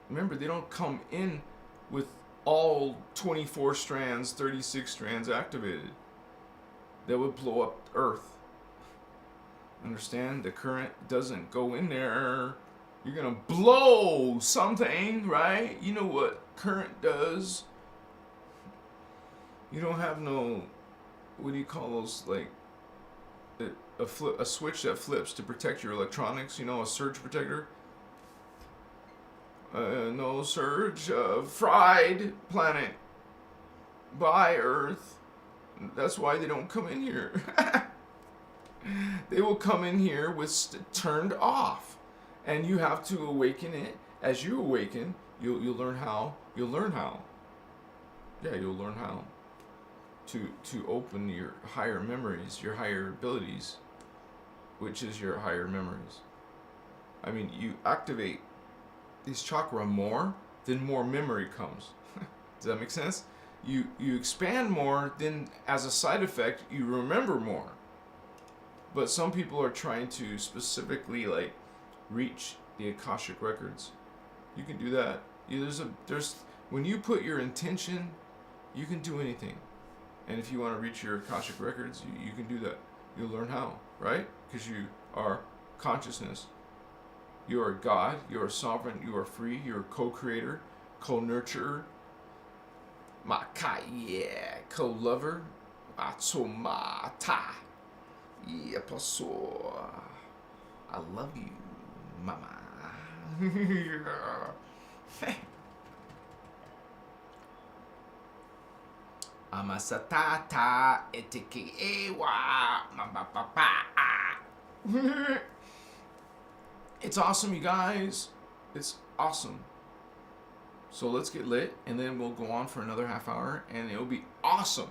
S1: Remember, they don't come in with all 24 strands, 36 strands activated. That would blow up Earth. Understand? The current doesn't go in there. You're gonna blow something, right? You know what current does. You don't have no, what do you call those, like, a switch that flips to protect your electronics, you know, a surge protector. No surge, fried planet by Earth. That's why they don't come in here. They will come in here with turned off, and you have to awaken it. As you awaken, you'll learn how. You'll learn how. Yeah, you'll learn how to open your higher memories, your higher abilities, which is your higher memories. I mean, you activate these chakra more, then more memory comes. Does that make sense? You expand more, then as a side effect, you remember more. But some people are trying to specifically like reach the Akashic records. You can do that. There's when you put your intention, you can do anything. And if you want to reach your Akashic records, you can do that. You'll learn how, right? Because you are consciousness. You are God. You are sovereign. You are free. You are co-creator, co-nurturer, co-lover, Atsumata. Yeah, paso. I love you, mama. Amasatata etikewa mabapapa. It's awesome, you guys. It's awesome. So let's get lit, and then we'll go on for another half hour, and it'll be awesome.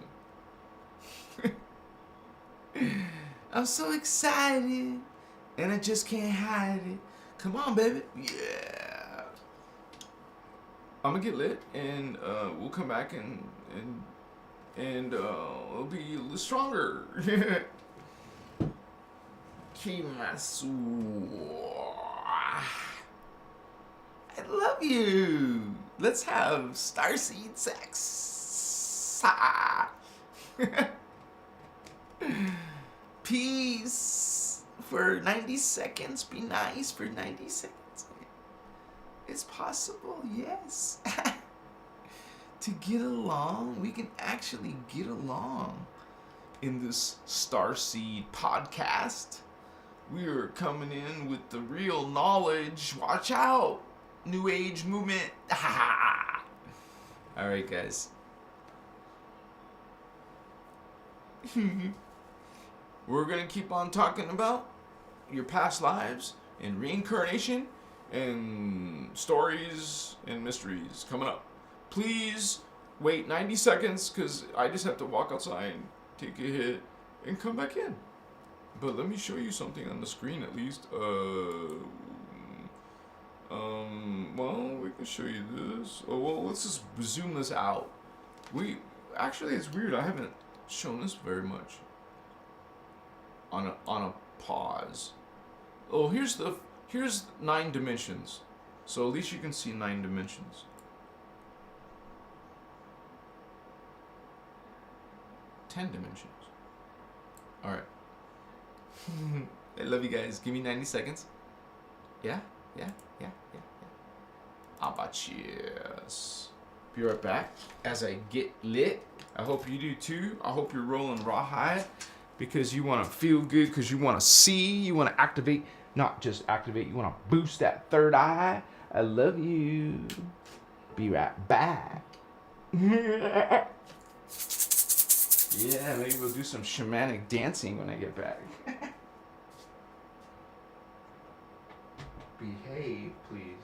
S1: I'm so excited, and I just can't hide it. Come on, baby. Yeah. I'm gonna get lit, and we'll come back and it'll be a little stronger. Kimasu. I love you. Let's have starseed sex. Peace for 90 seconds. Be nice for 90 seconds. It's possible, yes. To get along, we can actually get along in this Starseed podcast. We are coming in with the real knowledge. Watch out, New Age movement. All right, guys. We're gonna keep on talking about your past lives and reincarnation and stories and mysteries coming up. Please wait 90 seconds because I just have to walk outside, take a hit, and come back in. But let me show you something on the screen at least. Well, we can show you this. Oh, well, let's just zoom this out. Actually, it's weird. I haven't shown this very much. On a pause. Oh, here's 9 dimensions. So at least you can see 9 dimensions. 10 dimensions. All right. I love you guys. Give me 90 seconds. Yeah. How about yes? Be right back as I get lit. I hope you do too. I hope you're rolling rawhide because you want to feel good, because you want to see, you want to activate, not just activate, you want to boost that third eye. I love you. Be right back. Yeah, maybe we'll do some shamanic dancing when I get back. Behave, please.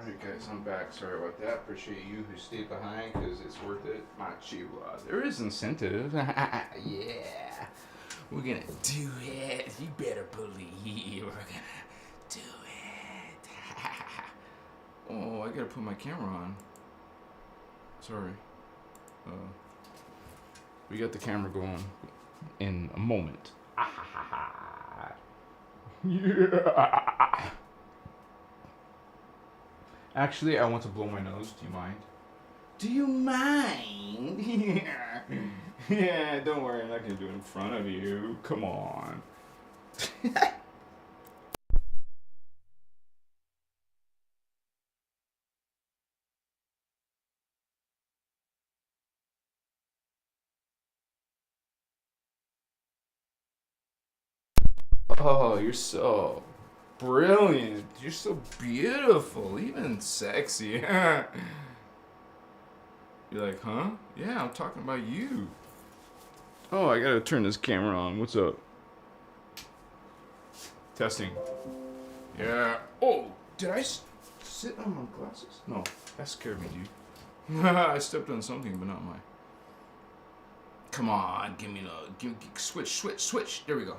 S1: Alright guys, I'm back. Sorry about that. Appreciate you who stayed behind because it's worth it. Machiwa. There is incentive. Yeah. We're gonna do it. You better believe we're gonna do it. Oh, I gotta put my camera on. Sorry. We got the camera going in a moment. Yeah. Actually, I want to blow my nose. Do you mind? Do you mind? Yeah. Yeah, don't worry. I'm not going to do it in front of you. Come on. Oh, you're so brilliant. You're so beautiful. Even sexy. You're like, huh? Yeah, I'm talking about you. Oh, I gotta turn this camera on. What's up? Testing. Yeah. Oh, did I sit on my glasses? No, that scared me, dude. I stepped on something, but not mine. Come on, give me switch. There we go.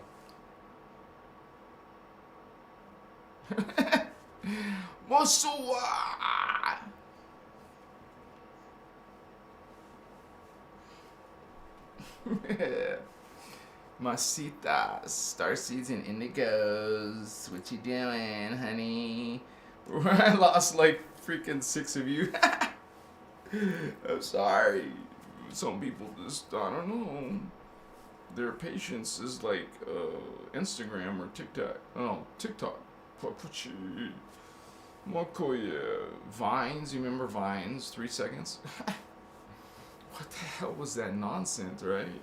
S1: Mosuwa! Masitas, starseeds and indigos. What you doing, honey? I lost like freaking 6 of you. I'm sorry. Some people just, I don't know. their patience is like Instagram or TikTok. Oh, TikTok. Vines, you remember Vines? 3 seconds? What the hell was that nonsense, right?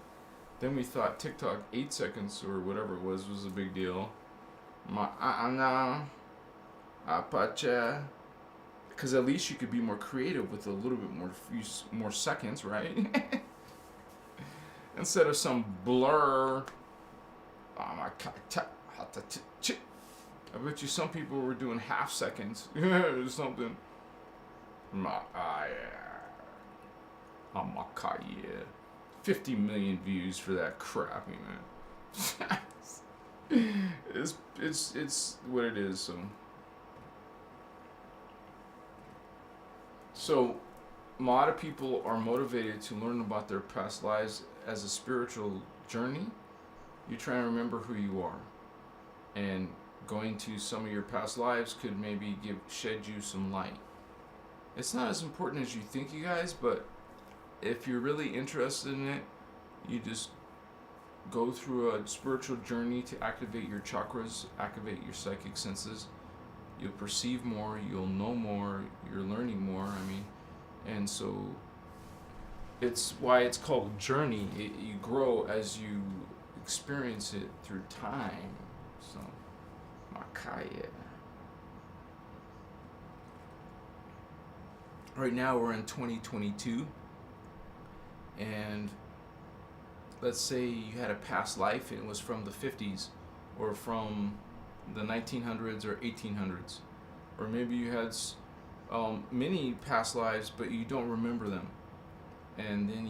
S1: Then we thought TikTok 8 seconds or whatever it was a big deal. Apache. Because at least you could be more creative with a little bit more seconds, right? Instead of some blur. I bet you some people were doing half seconds or something. Yeah. 50 million views for that crap, man. It's what it is. So a lot of people are motivated to learn about their past lives as a spiritual journey. You try and remember who you are, and going to some of your past lives could maybe shed you some light. It's not as important as you think, you guys, but if you're really interested in it, you just go through a spiritual journey to activate your chakras, activate your psychic senses. You'll perceive more, you'll know more, you're learning more, and so it's why it's called journey. You grow as you experience it through time. So, Makaya. Right now we're in 2022, and let's say you had a past life and it was from the 50s or from the 1900s or 1800s, or maybe you had many past lives but you don't remember them, and then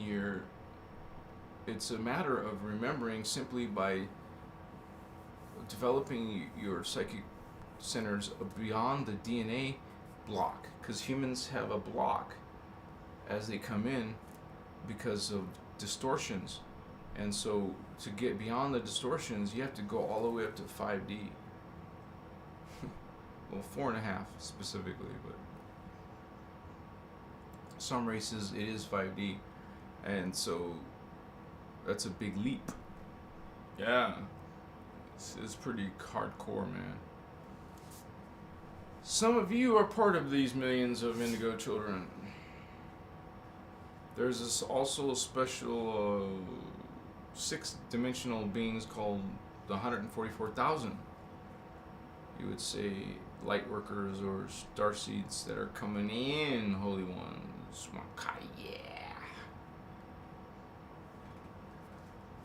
S1: it's a matter of remembering simply by developing your psychic centers beyond the DNA block, because humans have a block as they come in because of distortions, and so to get beyond the distortions you have to go all the way up to 5D. Well, 4.5 specifically, but some races it is 5D, and so that's a big leap. Yeah, it's pretty hardcore, man. Some of you are part of these millions of indigo children. There's also a special 6-dimensional beings called the 144,000. You would say light workers or star seeds that are coming in, holy ones. Yeah.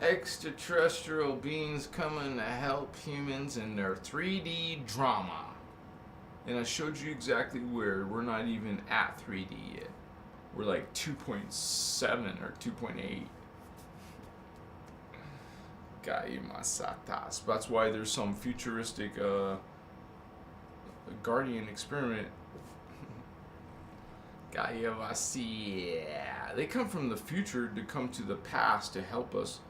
S1: Extraterrestrial beings coming to help humans in their 3D drama. And I showed you exactly where. We're not even at 3D yet. We're like 2.7 or 2.8. Gaimasatas. That's why there's some futuristic Guardian experiment. Gaia, they come from the future to come to the past to help us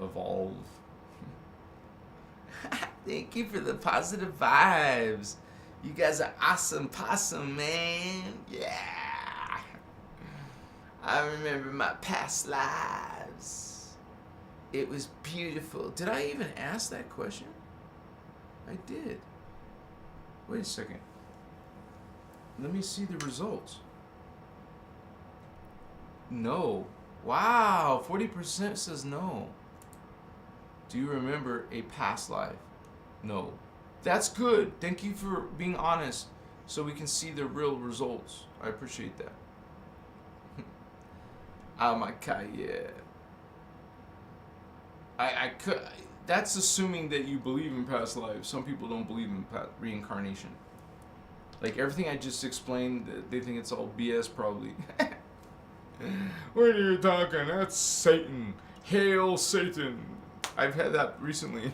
S1: evolve. Thank you for the positive vibes. You guys are awesome possum, man. Yeah. I remember my past lives. It was beautiful. Did I even ask that question? I did. Wait a second. Let me see the results. No. Wow, 40% says no. Do you remember a past life? No. That's good. Thank you for being honest so we can see the real results. I appreciate that. Oh my God, yeah. I could. That's assuming that you believe in past lives. Some people don't believe in reincarnation. Like everything I just explained, they think it's all BS probably. What are you talking? That's Satan. Hail Satan. I've had that recently.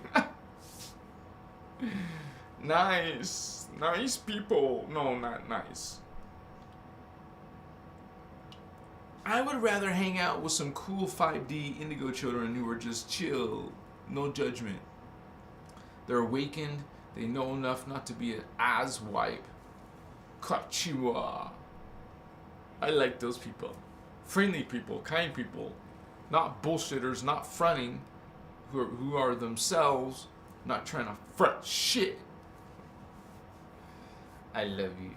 S1: Nice. Nice people. No, not nice. I would rather hang out with some cool 5D indigo children who are just chill. No judgment. They're awakened. They know enough not to be an asswipe. Kachiwa. I like those people. Friendly people, kind people. Not bullshitters, not fronting. who are themselves, not trying to front shit. I love you.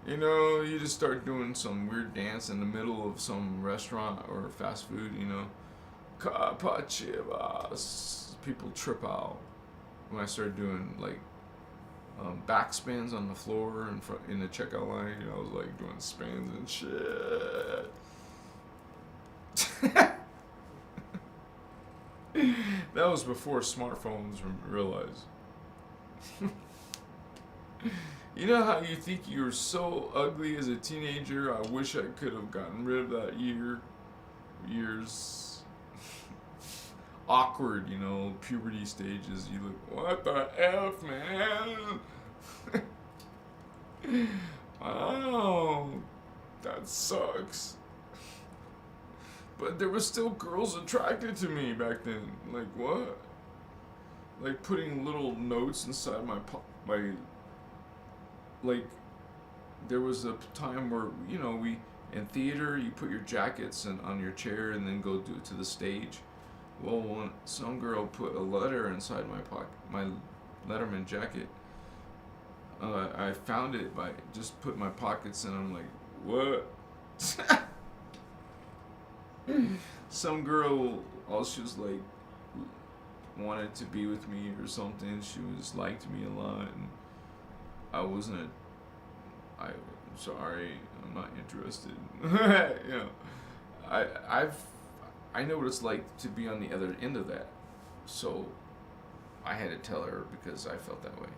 S1: You know, you just start doing some weird dance in the middle of some restaurant or fast food, you know. Kapachivas. People trip out when I started doing like backspins on the floor in the checkout line. You know, I was like doing spins and shit. That was before smartphones were realized. You know how you think you were so ugly as a teenager? I wish I could have gotten rid of that years. Awkward, you know, puberty stages. You look, what the F, man? Oh, that sucks. But there were still girls attracted to me back then. Like, what? Like putting little notes inside my like, there was a time where, you know, in theater, you put your jackets on your chair and then go to the stage. Well, when some girl put a letter inside my pocket, my Letterman jacket, I found it by just putting my pockets in. I'm like, what? Some girl, she was like, wanted to be with me or something. She liked me a lot, and I'm sorry, I'm not interested. You know, I know what it's like to be on the other end of that. So I had to tell her because I felt that way.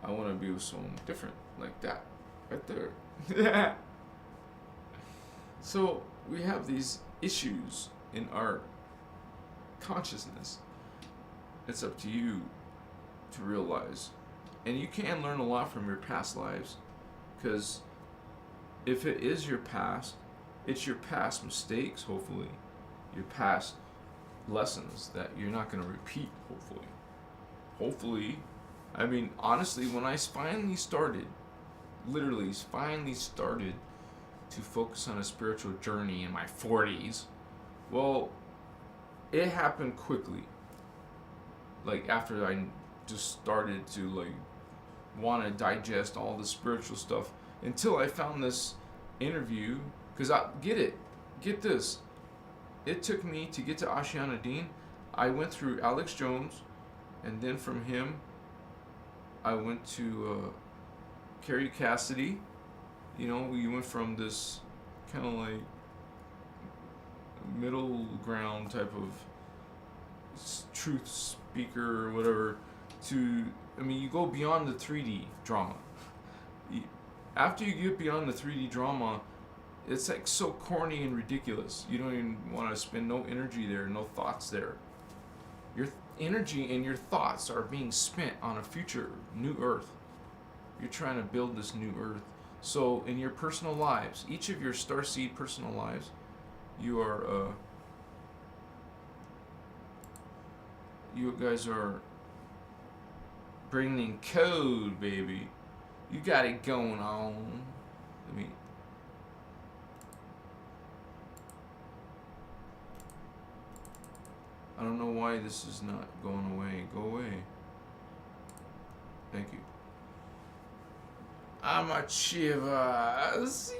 S1: I want to be with someone different, like that, right there. So we have these issues in our consciousness. It's up to you to realize. And you can learn a lot from your past lives, because if it is your past, it's your past mistakes, hopefully, your past lessons that you're not going to repeat, hopefully. I mean, honestly, when I finally started to focus on a spiritual journey in my 40s, well, it happened quickly. Like, after I just started to, like, want to digest all the spiritual stuff, until I found this interview, because get this, it took me to get to Ashiana Dean. I went through Alex Jones, and then from him I went to Carrie Cassidy. You know, we went from this kind of like middle ground type of truth speaker or whatever to, I mean, you go beyond the 3D drama. After you get beyond the 3D drama, it's like so corny and ridiculous. You don't even want to spend no energy there, no thoughts there. Your energy and your thoughts are being spent on a future new earth. You're trying to build this new earth. So in your personal lives, each of your starseed personal lives, you guys are bringing code, baby. You got it going on. I don't know why this is not going away. Go away. Thank you. I'm a chivas.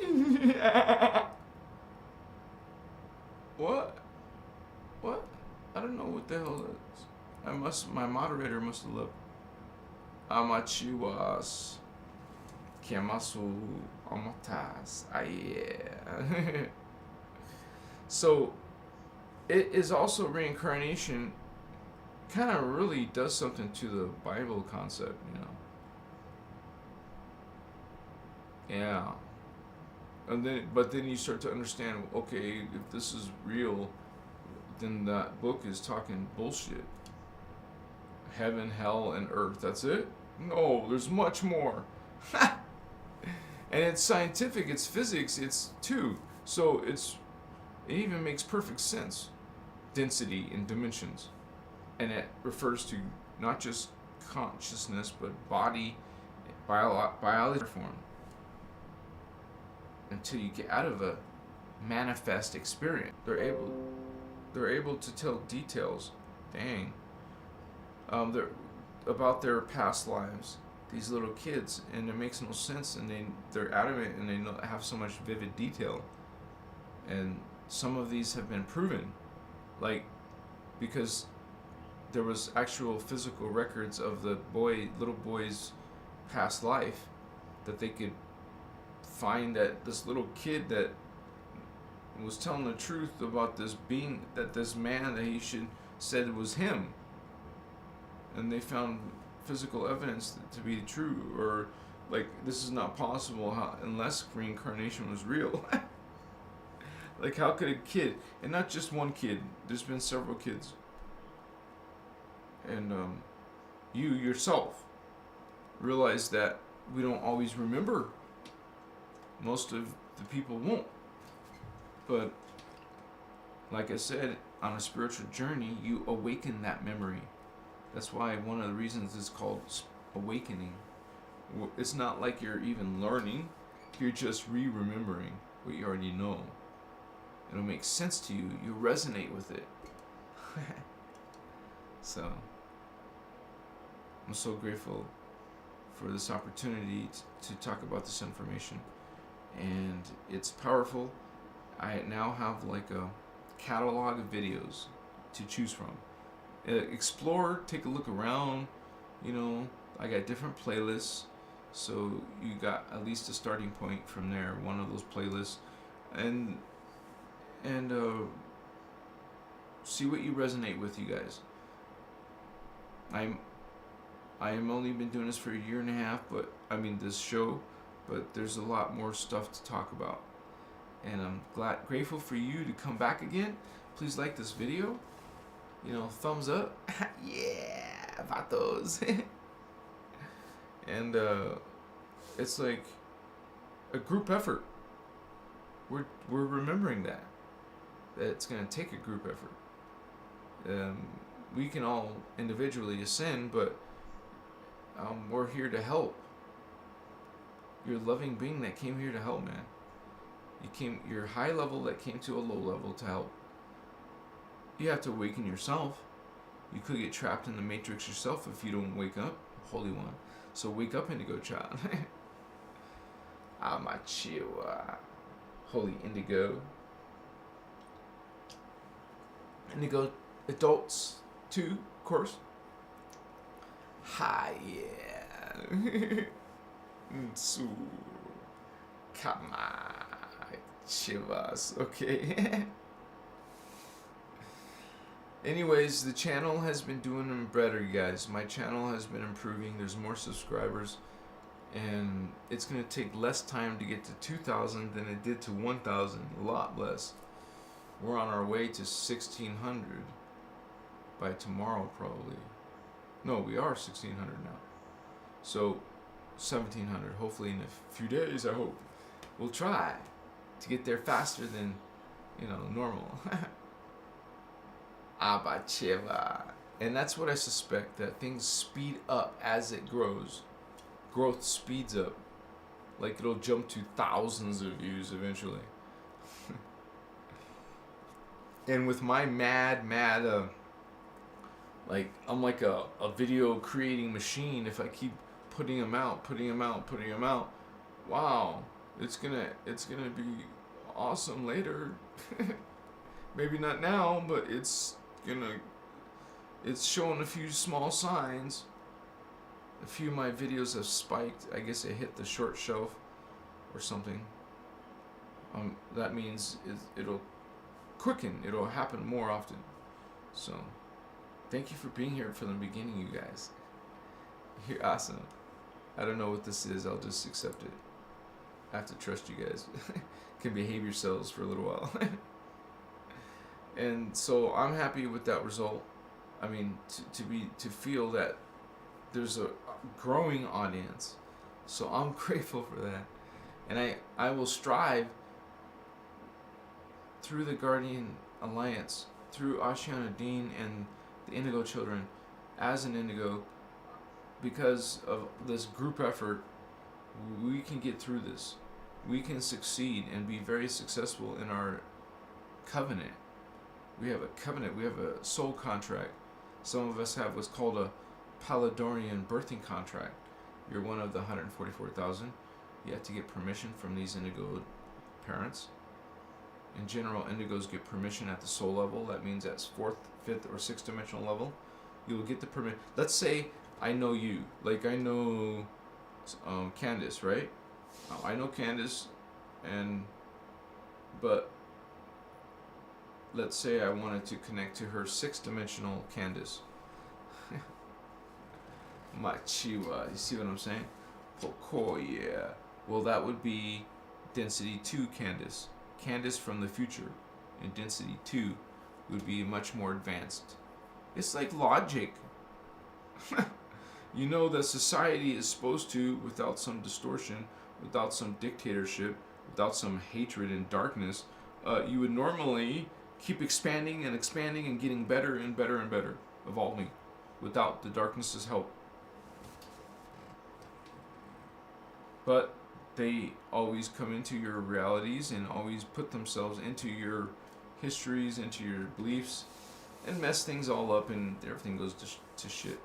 S1: What? What? I don't know what the hell that is. My moderator must have left. Amachiwas. Kiamasu Amatas. Yeah. So, it is also reincarnation. Kind of really does something to the Bible concept, you know. Yeah. But then you start to understand, okay, if this is real, then that book is talking bullshit. Heaven, hell, and earth, that's it? No, there's much more. And it's scientific, it's physics, it's two. So it even makes perfect sense. Density and dimensions. And it refers to not just consciousness, but body, biology form until you get out of a manifest experience. They're able to tell details. Dang. They're about their past lives. These little kids, and it makes no sense, and they're adamant, and they have so much vivid detail. And some of these have been proven, like, because there was actual physical records of the little boy's past life, that they could find that this little kid that was telling the truth about this being, that this man that he said was him, and they found physical evidence to be true, or like, this is not possible unless reincarnation was real. Like, how could a kid, and not just one kid, there's been several kids, and you yourself realize that we don't always remember. Most of the people won't. But like I said, on a spiritual journey, you awaken that memory. That's why one of the reasons it's called awakening. It's not like you're even learning. You're just remembering what you already know. It'll make sense to you. You resonate with it. So, I'm so grateful for this opportunity to talk about this information. And it's powerful. I now have like a catalog of videos to choose from. Explore, take a look around. You know, I got different playlists, so you got at least a starting point from there. One of those playlists, and see what you resonate with, you guys. I am only been doing this for a year and a half, but I mean this show, but there's a lot more stuff to talk about, and I'm grateful for you to come back again. Please like this video. You know, thumbs up. Yeah, about those. And it's like a group effort. We're remembering that it's gonna take a group effort. We can all individually ascend, but we're here to help. You're a loving being that came here to help, man. You're high level that came to a low level to help. You have to awaken yourself. You could get trapped in the matrix yourself if you don't wake up, Holy One. So wake up, Indigo Child. Amachiwa. Holy Indigo. Indigo adults too, of course. Hi, yeah. Su. Kama. Chivas. Okay. Anyways, the channel has been doing better, you guys. My channel has been improving. There's more subscribers, and it's gonna take less time to get to 2,000 than it did to 1,000. A lot less. We're on our way to 1,600 by tomorrow, probably. No, we are 1,600 now. So 1,700. Hopefully in a few days. I hope. We'll try to get there faster than, normal. Abacheva. And that's what I suspect, that things speed up as it grows. Growth speeds up. Like, it'll jump to thousands of views eventually. And with my mad, I'm like a video creating machine. If I keep putting them out, wow, it's gonna be awesome later. Maybe not now, but it's showing a few small signs. A few of my videos have spiked. I guess it hit the short shelf or something. That means it'll quicken. It'll happen more often. So, thank you for being here from the beginning, you guys. You're awesome. I don't know what this is. I'll just accept it. I have to trust you guys. Can behave yourselves for a little while. And so I'm happy with that result. I mean, to feel that there's a growing audience. So I'm grateful for that. And I will strive through the Guardian Alliance, through Ashiana Dean and the Indigo Children, as an Indigo, because of this group effort We can get through this. We can succeed and be very successful in our covenant. We have a covenant. We have a soul contract. Some of us have what's called a Palladorian birthing contract. You're one of the 144,000. You have to get permission from these indigo parents. In general, indigos get permission at the soul level. That means at 4th, 5th, or 6th dimensional level. You will get the permit. Let's say I know you. Like I know Candace, right? I know Candace, but let's say I wanted to connect to her 6th dimensional Candace. Machiwa, you see what I'm saying? Pokoya. Well, that would be density 2 Candace. Candace from the future in density 2 would be much more advanced. It's like logic. You know that society is supposed to, without some distortion, without some dictatorship, without some hatred and darkness, you would normally keep expanding and getting better and better and better, evolving, without the darkness's help. But they always come into your realities and always put themselves into your histories, into your beliefs, and mess things all up, and everything goes to shit.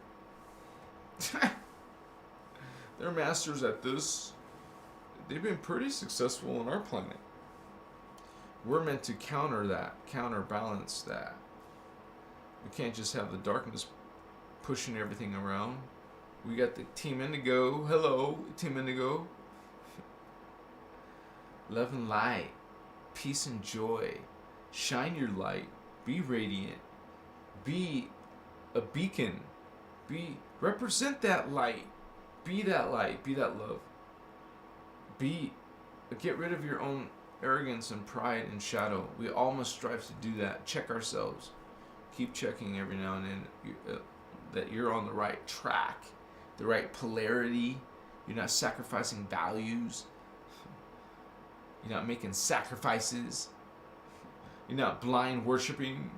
S1: They're masters at this. They've been pretty successful on our planet. We're meant to counterbalance that. We can't just have the darkness pushing everything around. We got the Team Indigo. Hello, Team Indigo. Love and light, peace and joy. Shine your light. Be radiant. Be a beacon. Represent that light. Be that light. Be that love. Get rid of your own arrogance and pride and shadow. We all must strive to do that. Check ourselves. Keep checking every now and then that you're on the right track, the right polarity. You're not sacrificing values. You're not making sacrifices. You're not blind worshiping.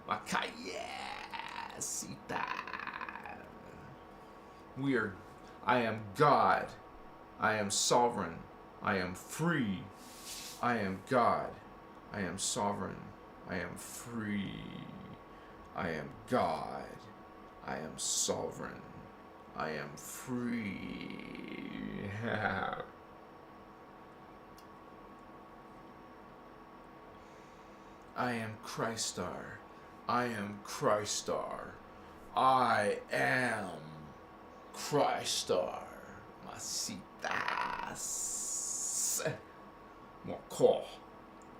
S1: Makaya Sita. I am God. I am sovereign. I am free. I am God. I am sovereign. I am free. I am God. I am sovereign. I am free. I am Christar. I am Christar. I am Christar. Masitas. Moko.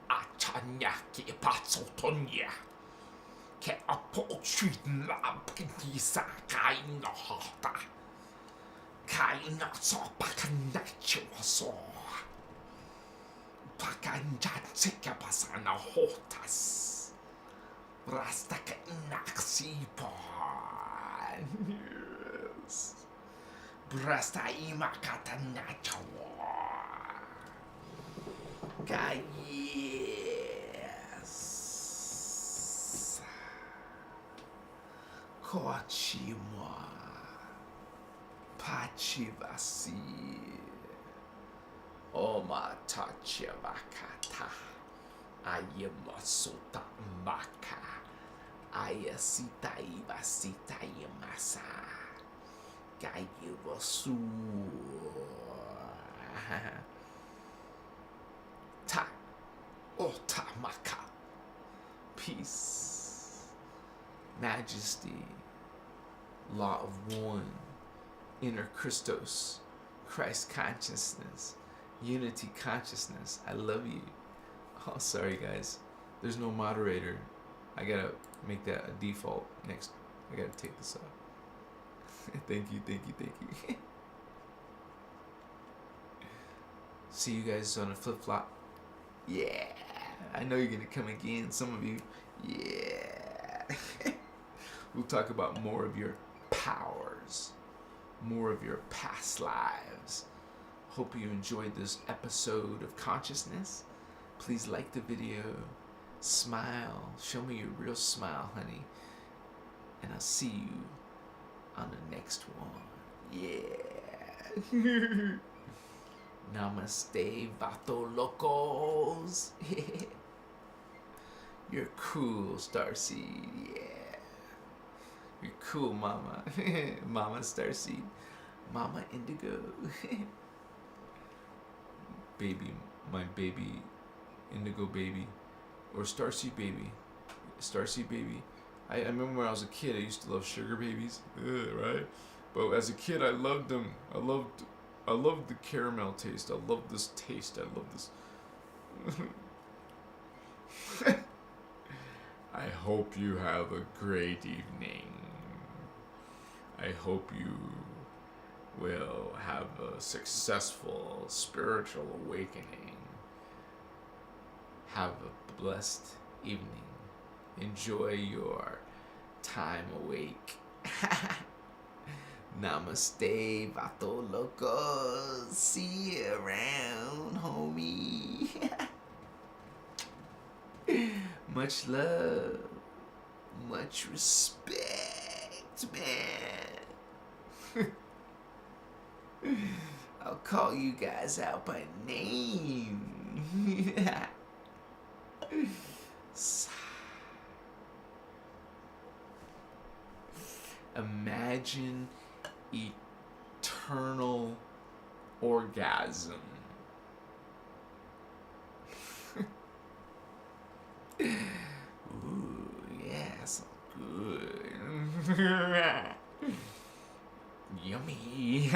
S1: Achanya ki patsotonya. Ke apochitna pkisa kaina hata. Kaina so pakanacho. Pakanjatsika pasana hotas. Rastaka inaksipa. Yes. Brasta imakatanacho. Yes. Kochima. Pachivasi. Oma tachivakata. Ayamasota maka. Ayasita ibasita yamasa. Gayivasu. Ta. Otamaka. Peace. Majesty. Law of one. Inner Christos. Christ consciousness. Unity consciousness. I love you. Oh, sorry guys. There's no moderator. I gotta make that a default next. I gotta take this off. Thank you. See you guys on a flip-flop. Yeah. I know you're gonna come again. Some of you. Yeah. We'll talk about more of your powers. More of your past lives. Hope you enjoyed this episode of Consciousness. Please like the video. Smile. Show me your real smile, honey. And I'll see you on the next one. Yeah. Namaste, vato locos. You're cool, Starseed. Yeah. You're cool, mama. Mama Starseed. Mama Indigo. Baby, my baby, Indigo baby. Or Starseed baby. Starseed baby. I remember when I was a kid, I used to love sugar babies. Right? But as a kid, I loved them. I loved the caramel taste. I love this taste. I love this. I hope you have a great evening. I hope you will have a successful spiritual awakening. Have a blessed evening. Enjoy your time awake. Namaste, vato locos. See you around, homie. Much love. Much respect, man. I'll call you guys out by name. Imagine eternal orgasm. Ooh, yeah, so good. Yummy.